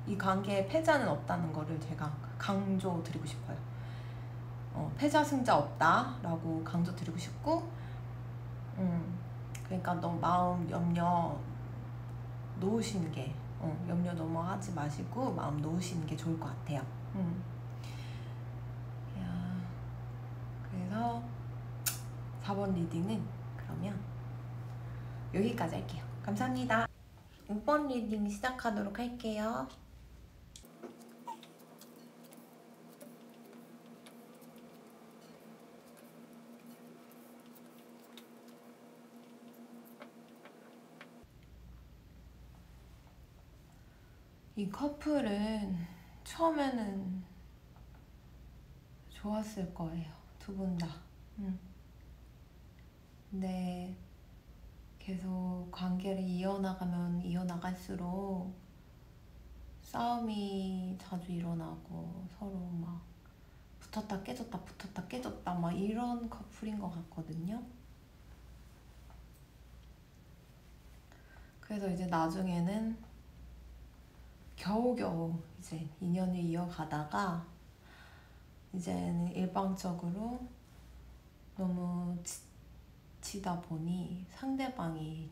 이 관계에 패자는 없다는 거를 제가 강조 드리고 싶어요. 패자 승자 없다라고 강조 드리고 싶고 그러니까 너무 마음 염려 놓으시는 게 염려 너무 하지 마시고 마음 놓으시는 게 좋을 것 같아요. 그래서 4번 리딩은 그러면 여기까지 할게요. 감사합니다. 5번 리딩 시작하도록 할게요. 이 커플은 처음에는 좋았을 거예요. 두 분 다. 근데 계속 관계를 이어나가면 이어나갈수록 싸움이 자주 일어나고 서로 막 붙었다 깨졌다 붙었다 깨졌다 막 이런 커플인 것 같거든요. 그래서 이제 나중에는 겨우겨우 이제 인연을 이어가다가 이제는 일방적으로 너무 지치다 보니 상대방이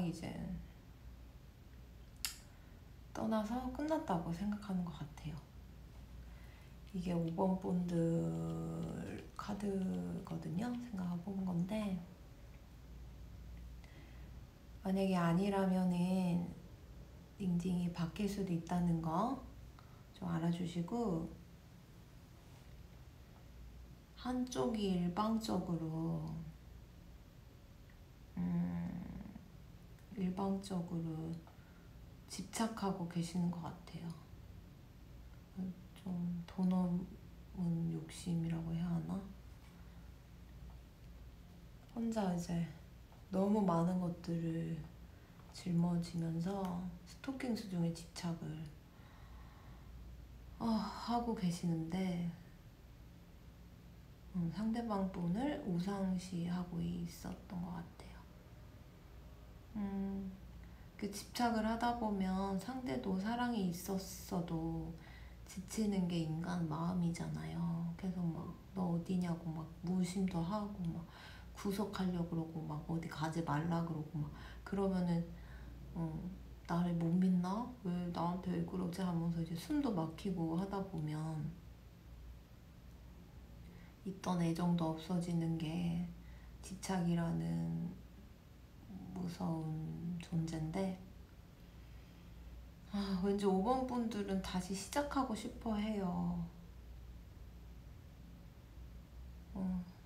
이제 떠나서 끝났다고 생각하는 것 같아요. 이게 5번 본드 카드거든요. 생각하고 뽑은 건데 만약에 아니라면은 링딩이 바뀔 수도 있다는 거 좀 알아주시고 한쪽이 일방적으로 집착하고 계시는 것 같아요. 좀 돈 없는 욕심이라고 해야 하나? 혼자 이제 너무 많은 것들을 짊어지면서 스토킹 수중에 집착을 하고 계시는데 상대방 돈을 우상시하고 있었던 것 같아요. 그 집착을 하다 보면 상대도 사랑이 있었어도 지치는 게 인간 마음이잖아요. 계속 막 너 어디냐고 막 무심도 하고 막 구속하려고 그러고 막 어디 가지 말라 그러고 막 그러면은 나를 못 믿나? 왜 나한테 왜 그러지? 하면서 이제 숨도 막히고 하다 보면 있던 애정도 없어지는 게 집착이라는 무서운 존재인데 왠지 5번 분들은 다시 시작하고 싶어 해요.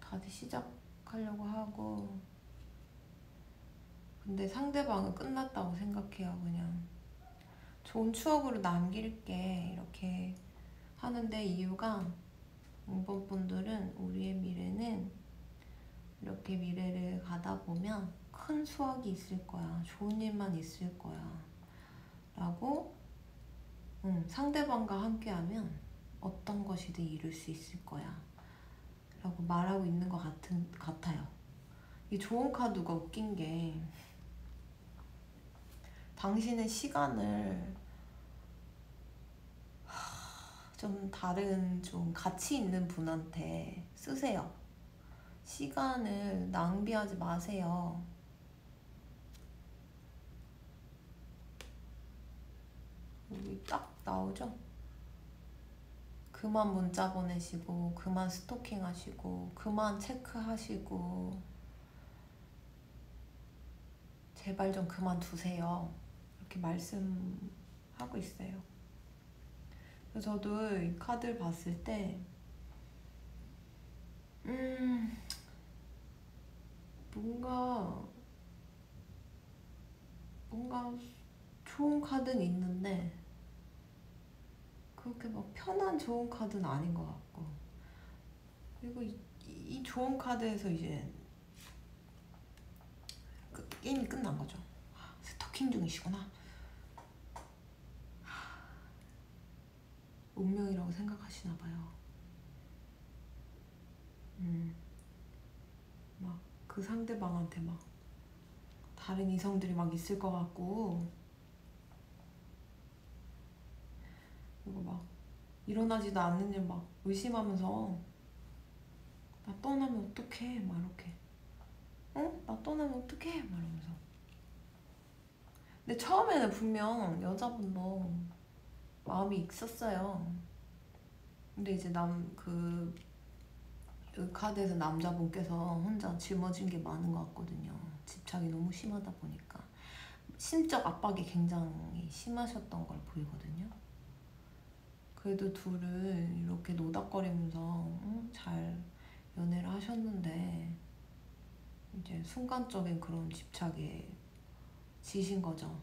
다시 시작하려고 하고 근데 상대방은 끝났다고 생각해요. 그냥 좋은 추억으로 남길게 이렇게 하는데 이유가 5번 분들은 우리의 미래는 이렇게 미래를 가다 보면 큰 수확이 있을 거야. 좋은 일만 있을 거야. 라고 상대방과 함께하면 어떤 것이든 이룰 수 있을 거야. 라고 말하고 있는 것 같아요. 이 좋은 카드가 웃긴 게 당신의 시간을 좀 다른 좀 가치 있는 분한테 쓰세요. 시간을 낭비하지 마세요. 여기 딱 나오죠? 그만 문자 보내시고 그만 스토킹 하시고 그만 체크하시고 제발 좀 그만두세요. 이렇게 말씀하고 있어요. 그래서 저도 이 카드를 봤을 때 뭔가 좋은 카드는 있는데 그렇게 막 편한 좋은 카드는 아닌 것 같고 그리고 이 좋은 카드에서 이제 게임이 끝난 거죠. 스토킹 중이시구나. 운명이라고 생각하시나 봐요. 막 그 상대방한테 막 다른 이성들이 막 있을 것 같고 그리고 막 일어나지도 않는 일 막 의심하면서 나 떠나면 어떡해 막 이렇게 나 떠나면 어떡해 막 이러면서 근데 처음에는 분명 여자분도 마음이 있었어요. 근데 이제 그 카드에서 남자분께서 혼자 짊어진 게 많은 것 같거든요. 집착이 너무 심하다 보니까 심적 압박이 굉장히 심하셨던 걸 보이거든요. 그래도 둘을 이렇게 노닥거리면서 잘 연애를 하셨는데 이제 순간적인 그런 집착에 지신 거죠.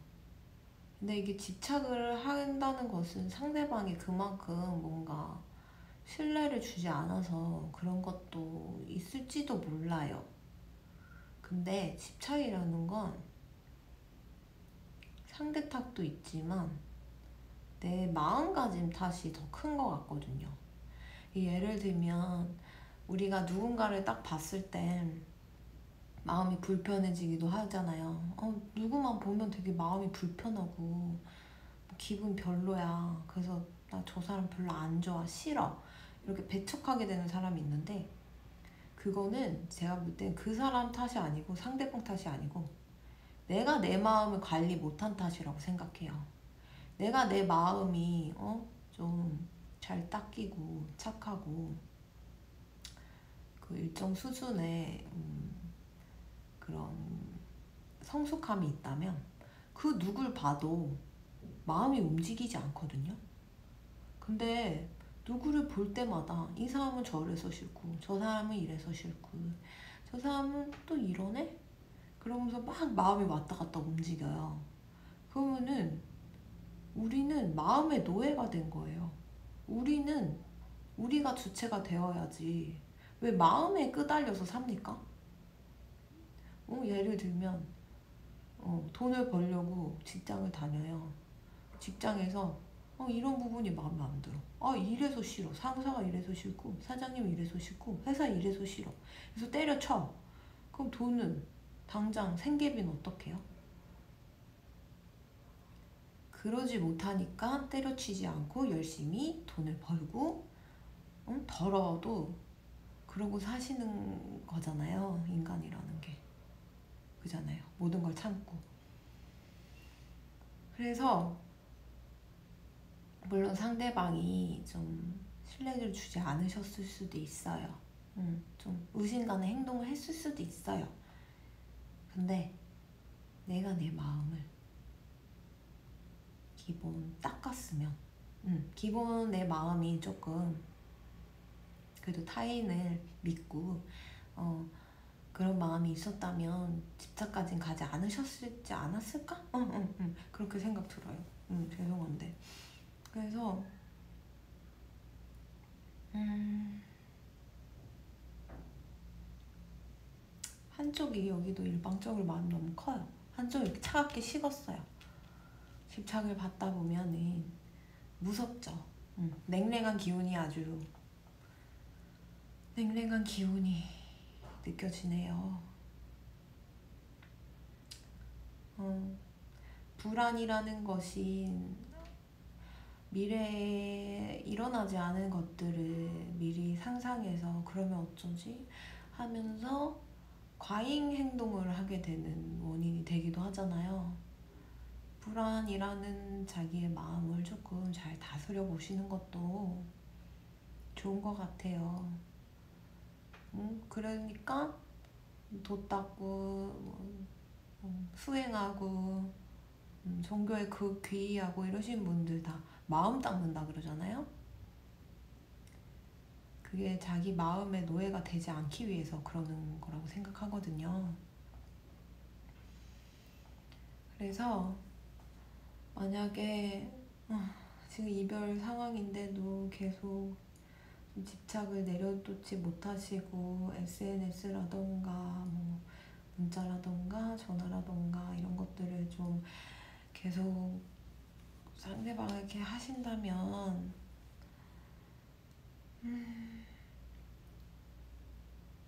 근데 이게 집착을 한다는 것은 상대방이 그만큼 뭔가 신뢰를 주지 않아서 그런 것도 있을지도 몰라요. 근데 집착이라는 건 상대 탓도 있지만 내 마음가짐 탓이 더 큰 것 같거든요. 예를 들면 우리가 누군가를 딱 봤을 때 마음이 불편해지기도 하잖아요. 누구만 보면 되게 마음이 불편하고 기분 별로야. 그래서 나 저 사람 별로 안 좋아, 싫어. 이렇게 배척하게 되는 사람이 있는데 그거는 제가 볼 땐 그 사람 탓이 아니고 상대방 탓이 아니고 내가 내 마음을 관리 못한 탓이라고 생각해요. 내가 내 마음이 좀 잘 닦이고 착하고 그 일정 수준의 그런 성숙함이 있다면 그 누굴 봐도 마음이 움직이지 않거든요. 근데 누구를 볼 때마다 이 사람은 저래서 싫고 저 사람은 이래서 싫고 저 사람은 또 이러네? 그러면서 막 마음이 왔다 갔다 움직여요. 그러면은 우리는 마음의 노예가 된 거예요. 우리가 주체가 되어야지 왜 마음에 끄달려서 삽니까? 예를 들면 돈을 벌려고 직장을 다녀요. 직장에서 이런 부분이 마음에 안 들어. 이래서 싫어. 상사가 이래서 싫고 사장님이 이래서 싫고 회사 이래서 싫어. 그래서 때려쳐. 그럼 돈은 당장 생계비는 어떻게 해요? 그러지 못하니까 때려치지 않고 열심히 돈을 벌고 더러워도 그러고 사시는 거잖아요. 인간이라는 게. 그잖아요. 모든 걸 참고. 그래서 물론 상대방이 좀 신뢰를 주지 않으셨을 수도 있어요. 좀 의심가는 행동을 했을 수도 있어요. 근데 내가 내 마음을 기본 닦았으면 기본 내 마음이 조금 그래도 타인을 믿고 그런 마음이 있었다면 집착까진 가지 않으셨지 않았을까? 그렇게 생각 들어요. 죄송한데. 그래서 한쪽이 여기도 일방적으로 마음이 너무 커요. 한쪽이 이렇게 차갑게 식었어요. 집착을 받다 보면은 무섭죠. 냉랭한 기운이 아주 냉랭한 기운이 느껴지네요. 불안이라는 것이 미래에 일어나지 않은 것들을 미리 상상해서 그러면 어쩌지? 하면서 과잉 행동을 하게 되는 원인이 되기도 하잖아요. 불안이라는 자기의 마음을 조금 잘 다스려 보시는 것도 좋은 것 같아요. 그러니까 도 닦고 수행하고 종교에 그 귀의하고 이러신 분들 다 마음 닦는다 그러잖아요. 그게 자기 마음의 노예가 되지 않기 위해서 그러는 거라고 생각하거든요. 그래서 만약에 지금 이별 상황인데도 계속 좀 집착을 내려놓지 못하시고 SNS라던가 뭐 문자라던가 전화라던가 이런 것들을 좀 계속 상대방에게 하신다면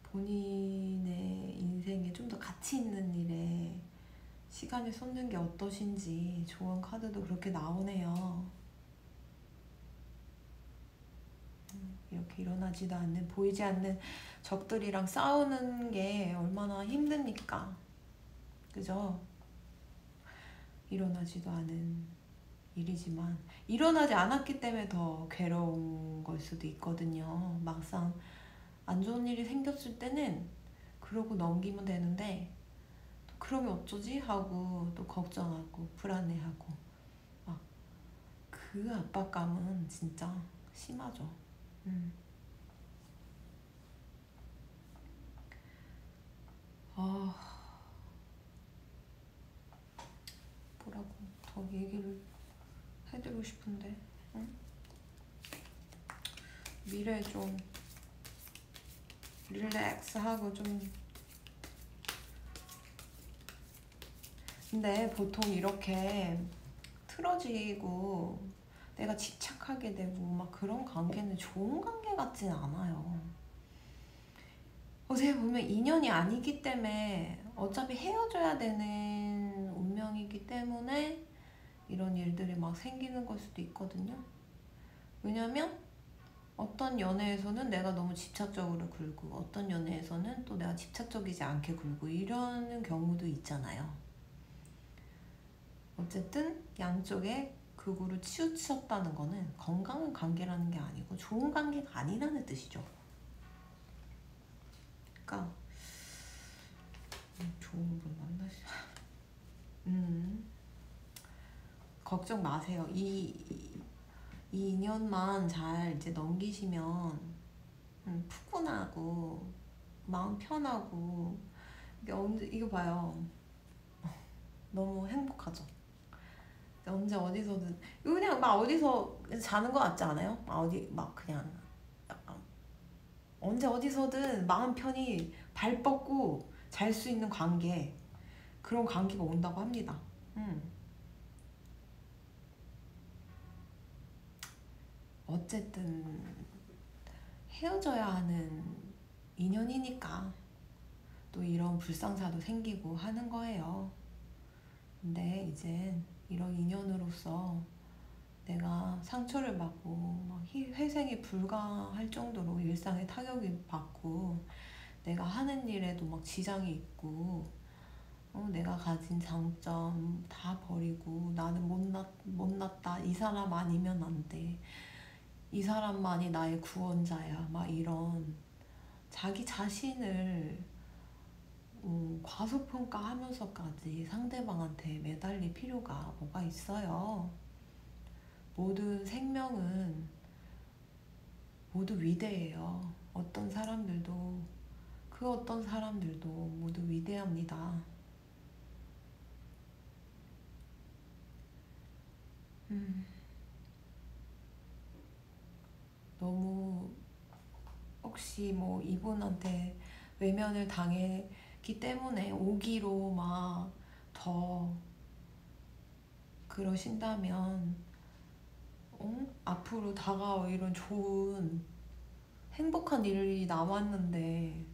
본인의 인생에 좀 더 가치 있는 일에 시간을 쏟는 게 어떠신지 조언 카드도 그렇게 나오네요. 이렇게 일어나지도 않는 보이지 않는 적들이랑 싸우는 게 얼마나 힘듭니까? 그죠? 일어나지도 않은 일이지만 일어나지 않았기 때문에 더 괴로운 걸 수도 있거든요. 막상 안 좋은 일이 생겼을 때는 그러고 넘기면 되는데 또 그러면 어쩌지? 하고 또 걱정하고 불안해하고 막 그 압박감은 진짜 심하죠. 아, 뭐라고 더 얘기를 해드리고 싶은데 미래에 좀 릴렉스하고 좀 근데 보통 이렇게 틀어지고 내가 집착하게 되고 막 그런 관계는 좋은 관계 같진 않아요. 어떻게 보면 인연이 아니기 때문에 어차피 헤어져야 되는 운명이기 때문에 이런 일들이 막 생기는 걸 수도 있거든요. 왜냐면 어떤 연애에서는 내가 너무 집착적으로 굴고 어떤 연애에서는 또 내가 집착적이지 않게 굴고 이러는 경우도 있잖아요. 어쨌든 양쪽에 극으로 치우쳤다는 거는 건강한 관계라는 게 아니고 좋은 관계가 아니라는 뜻이죠. 그러니까 좋은 분 만나시. 걱정 마세요. 이 2년만 잘 이제 넘기시면 푸근하고 마음 편하고 이게 언제 이거 봐요. 너무 행복하죠. 언제 어디서든 그냥 막 어디서 자는 거 같지 않아요? 막 어디 막 그냥 약간 언제 어디서든 마음 편히 발 뻗고 잘 수 있는 관계, 그런 관계가 온다고 합니다. 어쨌든 헤어져야 하는 인연이니까 또 이런 불상사도 생기고 하는 거예요. 근데 이젠 이런 인연으로서 내가 상처를 받고 막 회생이 불가할 정도로 일상에 타격이 받고 내가 하는 일에도 막 지장이 있고 내가 가진 장점 다 버리고 나는 못났다, 이 사람 아니면 안 돼, 이 사람만이 나의 구원자야, 막 이런 자기 자신을 과소평가하면서까지 상대방한테 매달릴 필요가 뭐가 있어요. 모든 생명은 모두 위대해요. 그 어떤 사람들도 모두 위대합니다. 너무 혹시 뭐 이분한테 외면을 당했기 때문에 오기로 막 더 그러신다면 앞으로 다가올 이런 좋은 행복한 일이 남았는데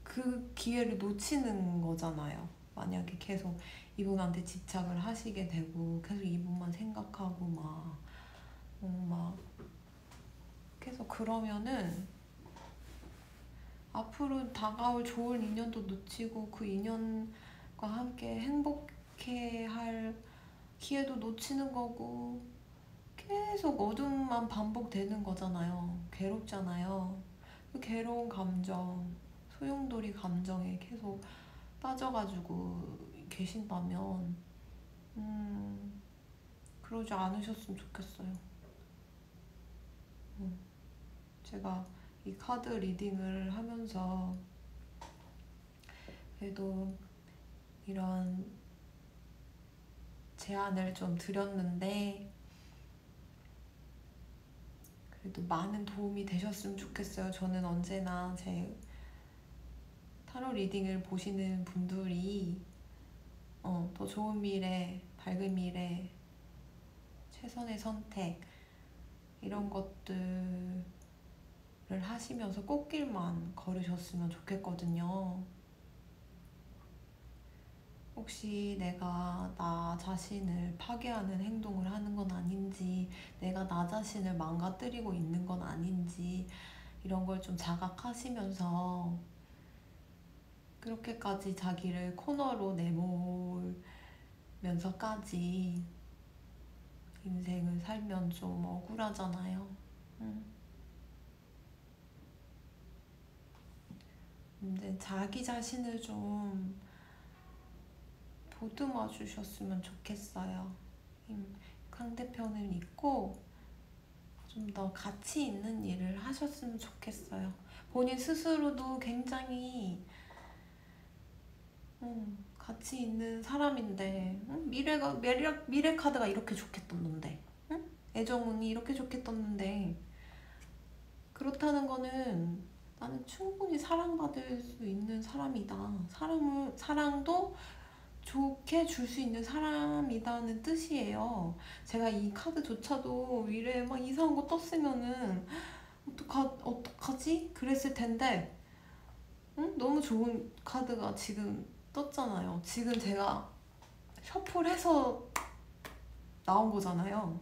그 기회를 놓치는 거잖아요. 만약에 계속 이분한테 집착을 하시게 되고 계속 이분만 생각하고 막 계속 그러면은 앞으로 다가올 좋은 인연도 놓치고 그 인연과 함께 행복해 할 기회도 놓치는 거고 계속 어둠만 반복되는 거잖아요. 괴롭잖아요. 그 괴로운 감정, 소용돌이 감정에 계속 빠져가지고 계신다면 그러지 않으셨으면 좋겠어요. 제가 이 카드 리딩을 하면서 그래도 이런 제안을 좀 드렸는데 그래도 많은 도움이 되셨으면 좋겠어요. 저는 언제나 제 타로 리딩을 보시는 분들이 더 좋은 미래, 밝은 미래, 최선의 선택 이런 것들을 하시면서 꽃길만 걸으셨으면 좋겠거든요. 혹시 내가 나 자신을 파괴하는 행동을 하는 건 아닌지, 내가 나 자신을 망가뜨리고 있는 건 아닌지 이런 걸 좀 자각하시면서 그렇게까지 자기를 코너로 내몰면서까지 인생을 살면 좀 억울하잖아요. 근데 자기 자신을 좀 보듬어 주셨으면 좋겠어요. 상대편을 잊고 좀 더 가치 있는 일을 하셨으면 좋겠어요. 본인 스스로도 굉장히 가치 있는 사람인데 미래 카드가 이렇게 좋게 떴는데 애정운이 이렇게 좋게 떴는데 그렇다는 거는 나는 충분히 사랑받을 수 있는 사람이다. 사랑도 좋게 줄 수 있는 사람이다는 뜻이에요. 제가 이 카드조차도 미래에 막 이상한 거 떴으면은 어떡하지? 그랬을 텐데 너무 좋은 카드가 지금 떴잖아요. 지금 제가 셔플해서 나온 거잖아요.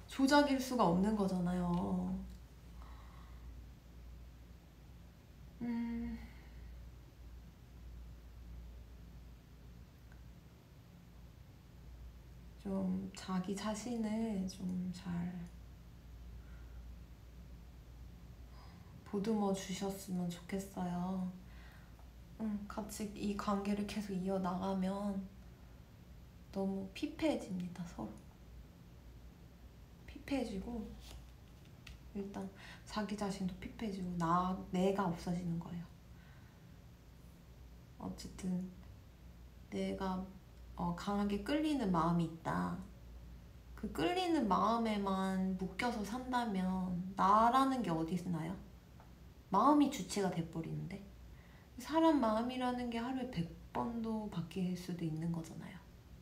조작일 수가 없는 거잖아요. 좀 자기 자신을 좀 잘 보듬어 주셨으면 좋겠어요. 같이 이 관계를 계속 이어나가면 너무 피폐해집니다, 서로. 피폐해지고 일단 자기 자신도 피폐해지고 내가 없어지는 거예요. 어쨌든 내가 강하게 끌리는 마음이 있다. 그 끌리는 마음에만 묶여서 산다면 나라는 게 어디 있나요? 마음이 주체가 돼버리는데 사람 마음이라는 게 하루에 100번도 바뀔 수도 있는 거잖아요.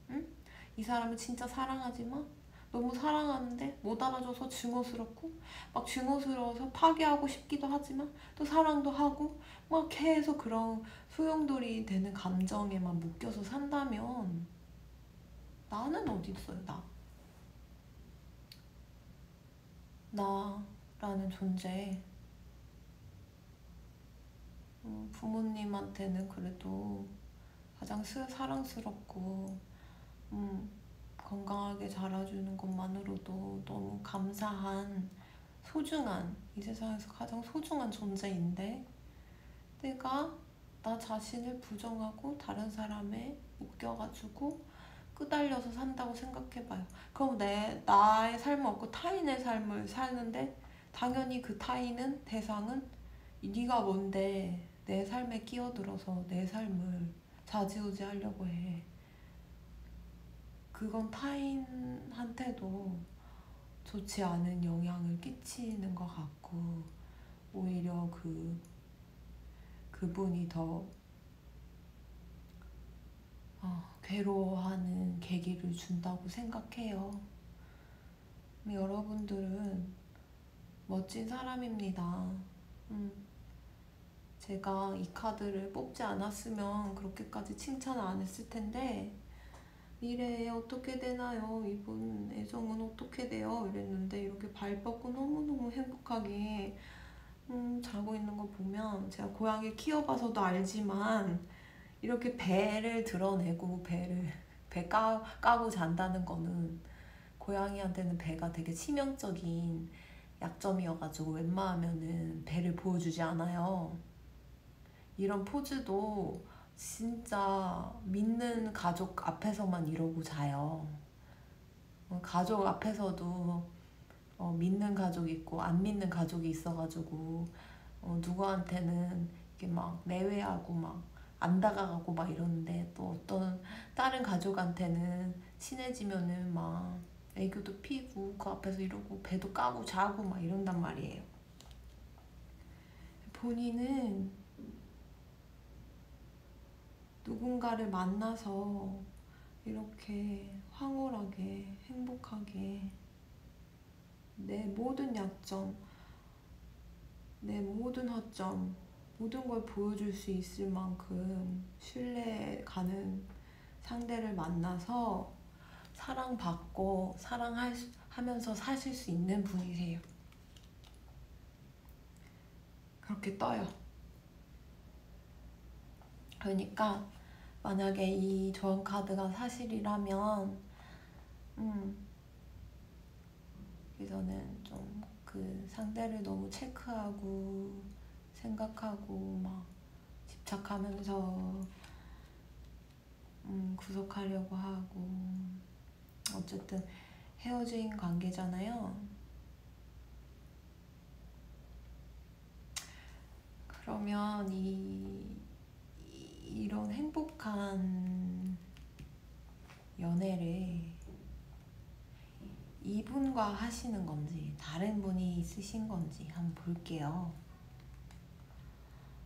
응? 이 사람을 진짜 사랑하지만 너무 사랑하는데 못 알아줘서 증오스럽고, 막 증오스러워서 파괴하고 싶기도 하지만 또 사랑도 하고, 막 계속 그런 소용돌이 되는 감정에만 묶여서 산다면 나는 어디 있어요? 나라는 존재. 부모님한테는 그래도 가장 사랑스럽고, 건강하게 자라주는 것만으로도 너무 감사한, 소중한, 이 세상에서 가장 소중한 존재인데, 내가 나 자신을 부정하고 다른 사람에 묶여가지고 끄달려서 산다고 생각해봐요. 그럼 나의 삶은 없고 타인의 삶을 사는데, 당연히 그 타인은, 대상은 네가 뭔데 내 삶에 끼어들어서 내 삶을 좌지우지 하려고 해. 그건 타인한테도 좋지 않은 영향을 끼치는 것 같고, 오히려 그분이 더 괴로워하는 계기를 준다고 생각해요. 여러분들은 멋진 사람입니다. 제가 이 카드를 뽑지 않았으면 그렇게까지 칭찬을 안 했을 텐데, 미래에 어떻게 되나요? 이분 애정은 어떻게 돼요? 이랬는데 이렇게 발 뻗고 너무너무 행복하게 자고 있는 거 보면, 제가 고양이 키워봐서도 알지만 이렇게 배를 드러내고 배 까고 잔다는 거는, 고양이한테는 배가 되게 치명적인 약점이어가지고 웬만하면은 배를 보여주지 않아요. 이런 포즈도 진짜 믿는 가족 앞에서만 이러고 자요. 가족 앞에서도 믿는 가족이 있고 안 믿는 가족이 있어가지고, 누구한테는 이렇게 막 내외하고 막 안 다가가고 막 이러는데, 또 어떤 다른 가족한테는 친해지면은 막 애교도 피고 그 앞에서 이러고 배도 까고 자고 막 이런단 말이에요. 본인은 누군가를 만나서 이렇게 황홀하게 행복하게 내 모든 약점, 내 모든 허점, 모든 걸 보여줄 수 있을 만큼 신뢰 가는 상대를 만나서 사랑받고 사랑하면서 사실 수 있는 분이세요. 그렇게 떠요. 그러니까 만약에 이 조언 카드가 사실이라면, 그래서는 좀 그 상대를 너무 체크하고 생각하고 막 집착하면서 구속하려고 하고, 어쨌든 헤어진 관계잖아요. 그러면 이런 행복한 연애를 이분과 하시는 건지 다른 분이 있으신 건지 한번 볼게요.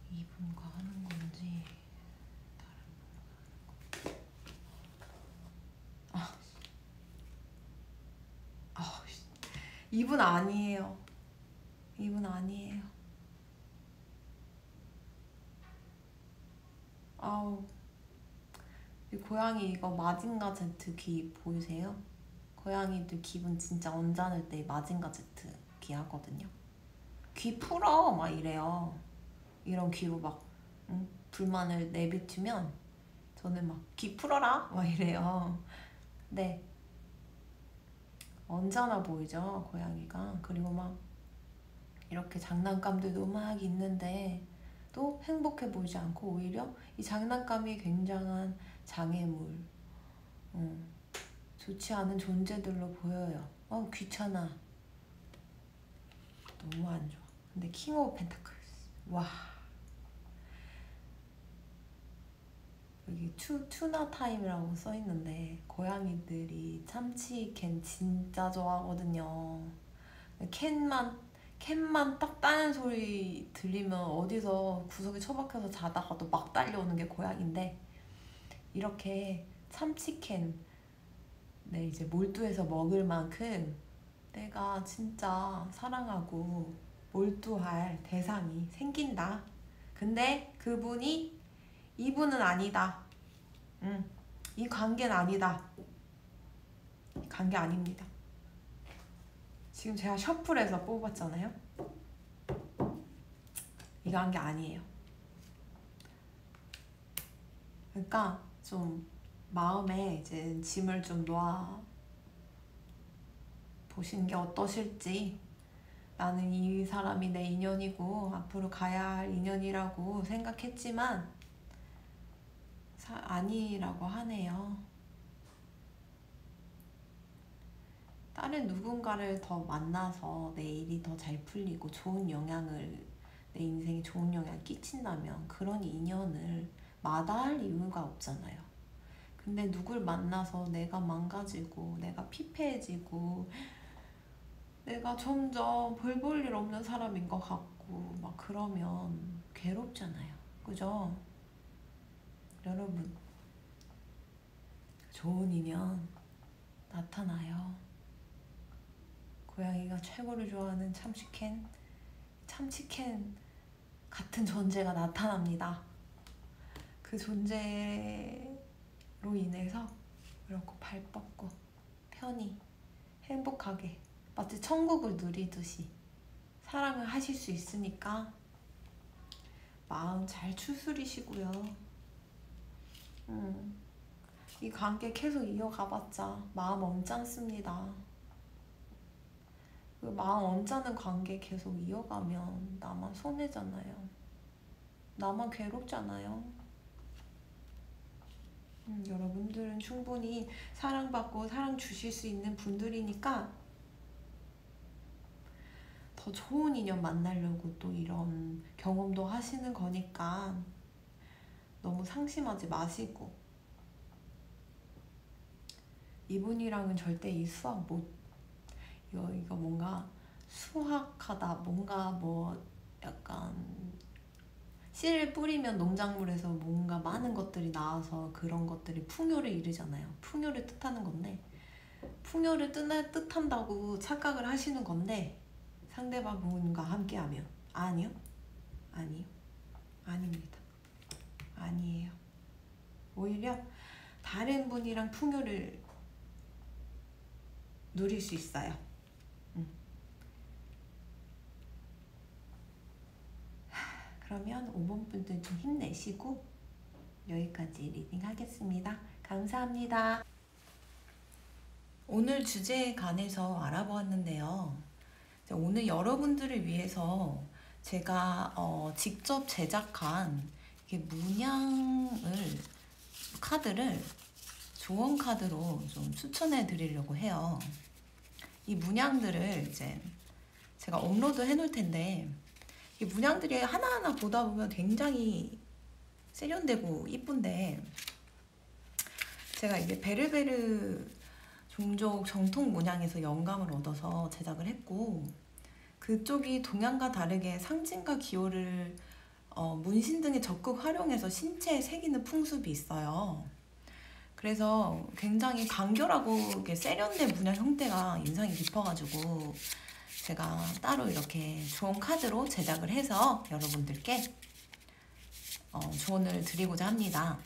이분과 하는 건지 다른 분과. 이분 아니에요. 이분 아니에요. 아우, 이 고양이 이거 마징가 제트 귀 보이세요? 고양이들 기분 진짜 언짢을 때 마징가 제트 귀 하거든요. 귀 풀어 막 이래요. 이런 귀로 막 불만을 내비치면 저는 막 귀 풀어라 막 이래요. 네, 언짢아 보이죠 고양이가. 그리고 막 이렇게 장난감들도 막 있는데 또 행복해 보이지 않고, 오히려 이 장난감이 굉장한 장애물, 좋지 않은 존재들로 보여요. 귀찮아. 너무 안 좋아. 근데 킹 오브 펜타클스, 와, 여기 투나 타임이라고 써있는데, 고양이들이 참치 캔 진짜 좋아하거든요. 캔만 딱 따는 소리 들리면 어디서 구석에 처박혀서 자다가도 막 달려오는 게 고양인데, 이렇게 참치캔 네 이제 몰두해서 먹을 만큼 내가 진짜 사랑하고 몰두할 대상이 생긴다. 근데 그분이 이분은 아니다. 이 관계는 아니다. 이 관계 아닙니다. 지금 제가 셔플해서 뽑았잖아요. 이 관계 아니에요. 그러니까 좀 마음에 이제 짐을 좀 놓아 보시는 게 어떠실지. 나는 이 사람이 내 인연이고 앞으로 가야 할 인연이라고 생각했지만 아니라고 하네요. 다른 누군가를 더 만나서 내 일이 더 잘 풀리고 좋은 영향을, 내 인생에 좋은 영향을 끼친다면 그런 인연을 마다할 이유가 없잖아요. 근데 누굴 만나서 내가 망가지고 내가 피폐해지고 내가 점점 별 볼 일 없는 사람인 것 같고 막 그러면 괴롭잖아요. 그죠? 여러분, 좋은 인연 나타나요. 고양이가 최고로 좋아하는 참치캔 같은 존재가 나타납니다. 그 존재로 인해서 이렇게 발 뻗고 편히 행복하게 마치 천국을 누리듯이 사랑을 하실 수 있으니까 마음 잘 추스리시고요. 이 관계 계속 이어가봤자 마음 언짢습니다. 그 마음 언짢은 관계 계속 이어가면 나만 손해잖아요. 나만 괴롭잖아요. 여러분들은 충분히 사랑받고 사랑 주실 수 있는 분들이니까 더 좋은 인연 만나려고 또 이런 경험도 하시는 거니까 너무 상심하지 마시고, 이분이랑은 절대 이 수학 이거 뭔가 수학하다, 뭔가 뭐 약간 씨를 뿌리면 농작물에서 뭔가 많은 것들이 나와서 그런 것들이 풍요를 이루잖아요. 풍요를 뜻하는 건데, 풍요를 뜻한다고 착각을 하시는 건데, 상대방분과 함께하면 아니요, 아닙니다. 아니에요. 오히려 다른 분이랑 풍요를 누릴 수 있어요. 그러면 5번 분들 좀 힘내시고 여기까지 리딩 하겠습니다. 감사합니다. 오늘 주제에 관해서 알아보았는데요. 오늘 여러분들을 위해서 제가 직접 제작한 문양을, 카드를 조언 카드로 좀 추천해 드리려고 해요. 이 문양들을 이제 제가 업로드 해 놓을 텐데, 이 문양들이 하나하나 보다 보면 굉장히 세련되고 이쁜데, 제가 이게 베르베르 종족 정통 문양에서 영감을 얻어서 제작을 했고, 그쪽이 동양과 다르게 상징과 기호를 문신 등에 적극 활용해서 신체에 새기는 풍습이 있어요. 그래서 굉장히 간결하고 세련된 문양 형태가 인상이 깊어가지고 제가 따로 이렇게 좋은 카드로 제작을 해서 여러분들께 조언을 드리고자 합니다.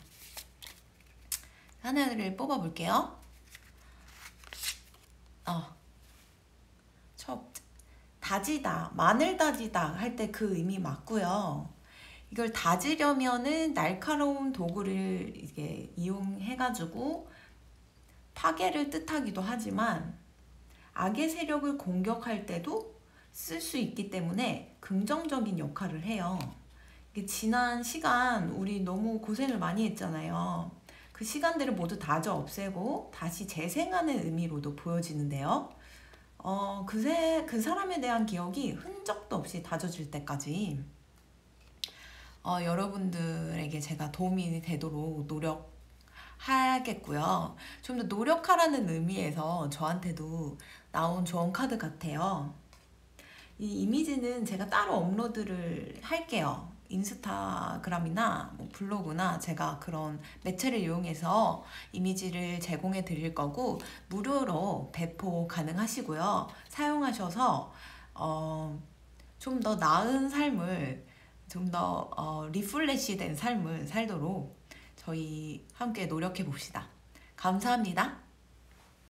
하나를 뽑아볼게요. 다지다, 마늘 다지다 할 때 그 의미 맞고요. 이걸 다지려면은 날카로운 도구를 이게 이용해가지고 파괴를 뜻하기도 하지만 악의 세력을 공격할 때도 쓸 수 있기 때문에 긍정적인 역할을 해요. 지난 시간 우리 너무 고생을 많이 했잖아요. 그 시간들을 모두 다져 없애고 다시 재생하는 의미로도 보여지는데요. 그 사람에 대한 기억이 흔적도 없이 다져질 때까지 여러분들에게 제가 도움이 되도록 노력하겠고요. 좀 더 노력하라는 의미에서 저한테도 나온 조언 카드 같아요. 이 이미지는 제가 따로 업로드를 할게요. 인스타그램이나 뭐 블로그나 제가 그런 매체를 이용해서 이미지를 제공해 드릴 거고 무료로 배포 가능하시고요. 사용하셔서 좀 더 나은 삶을 좀 더 리플레시 된 삶을 살도록 저희 함께 노력해 봅시다. 감사합니다.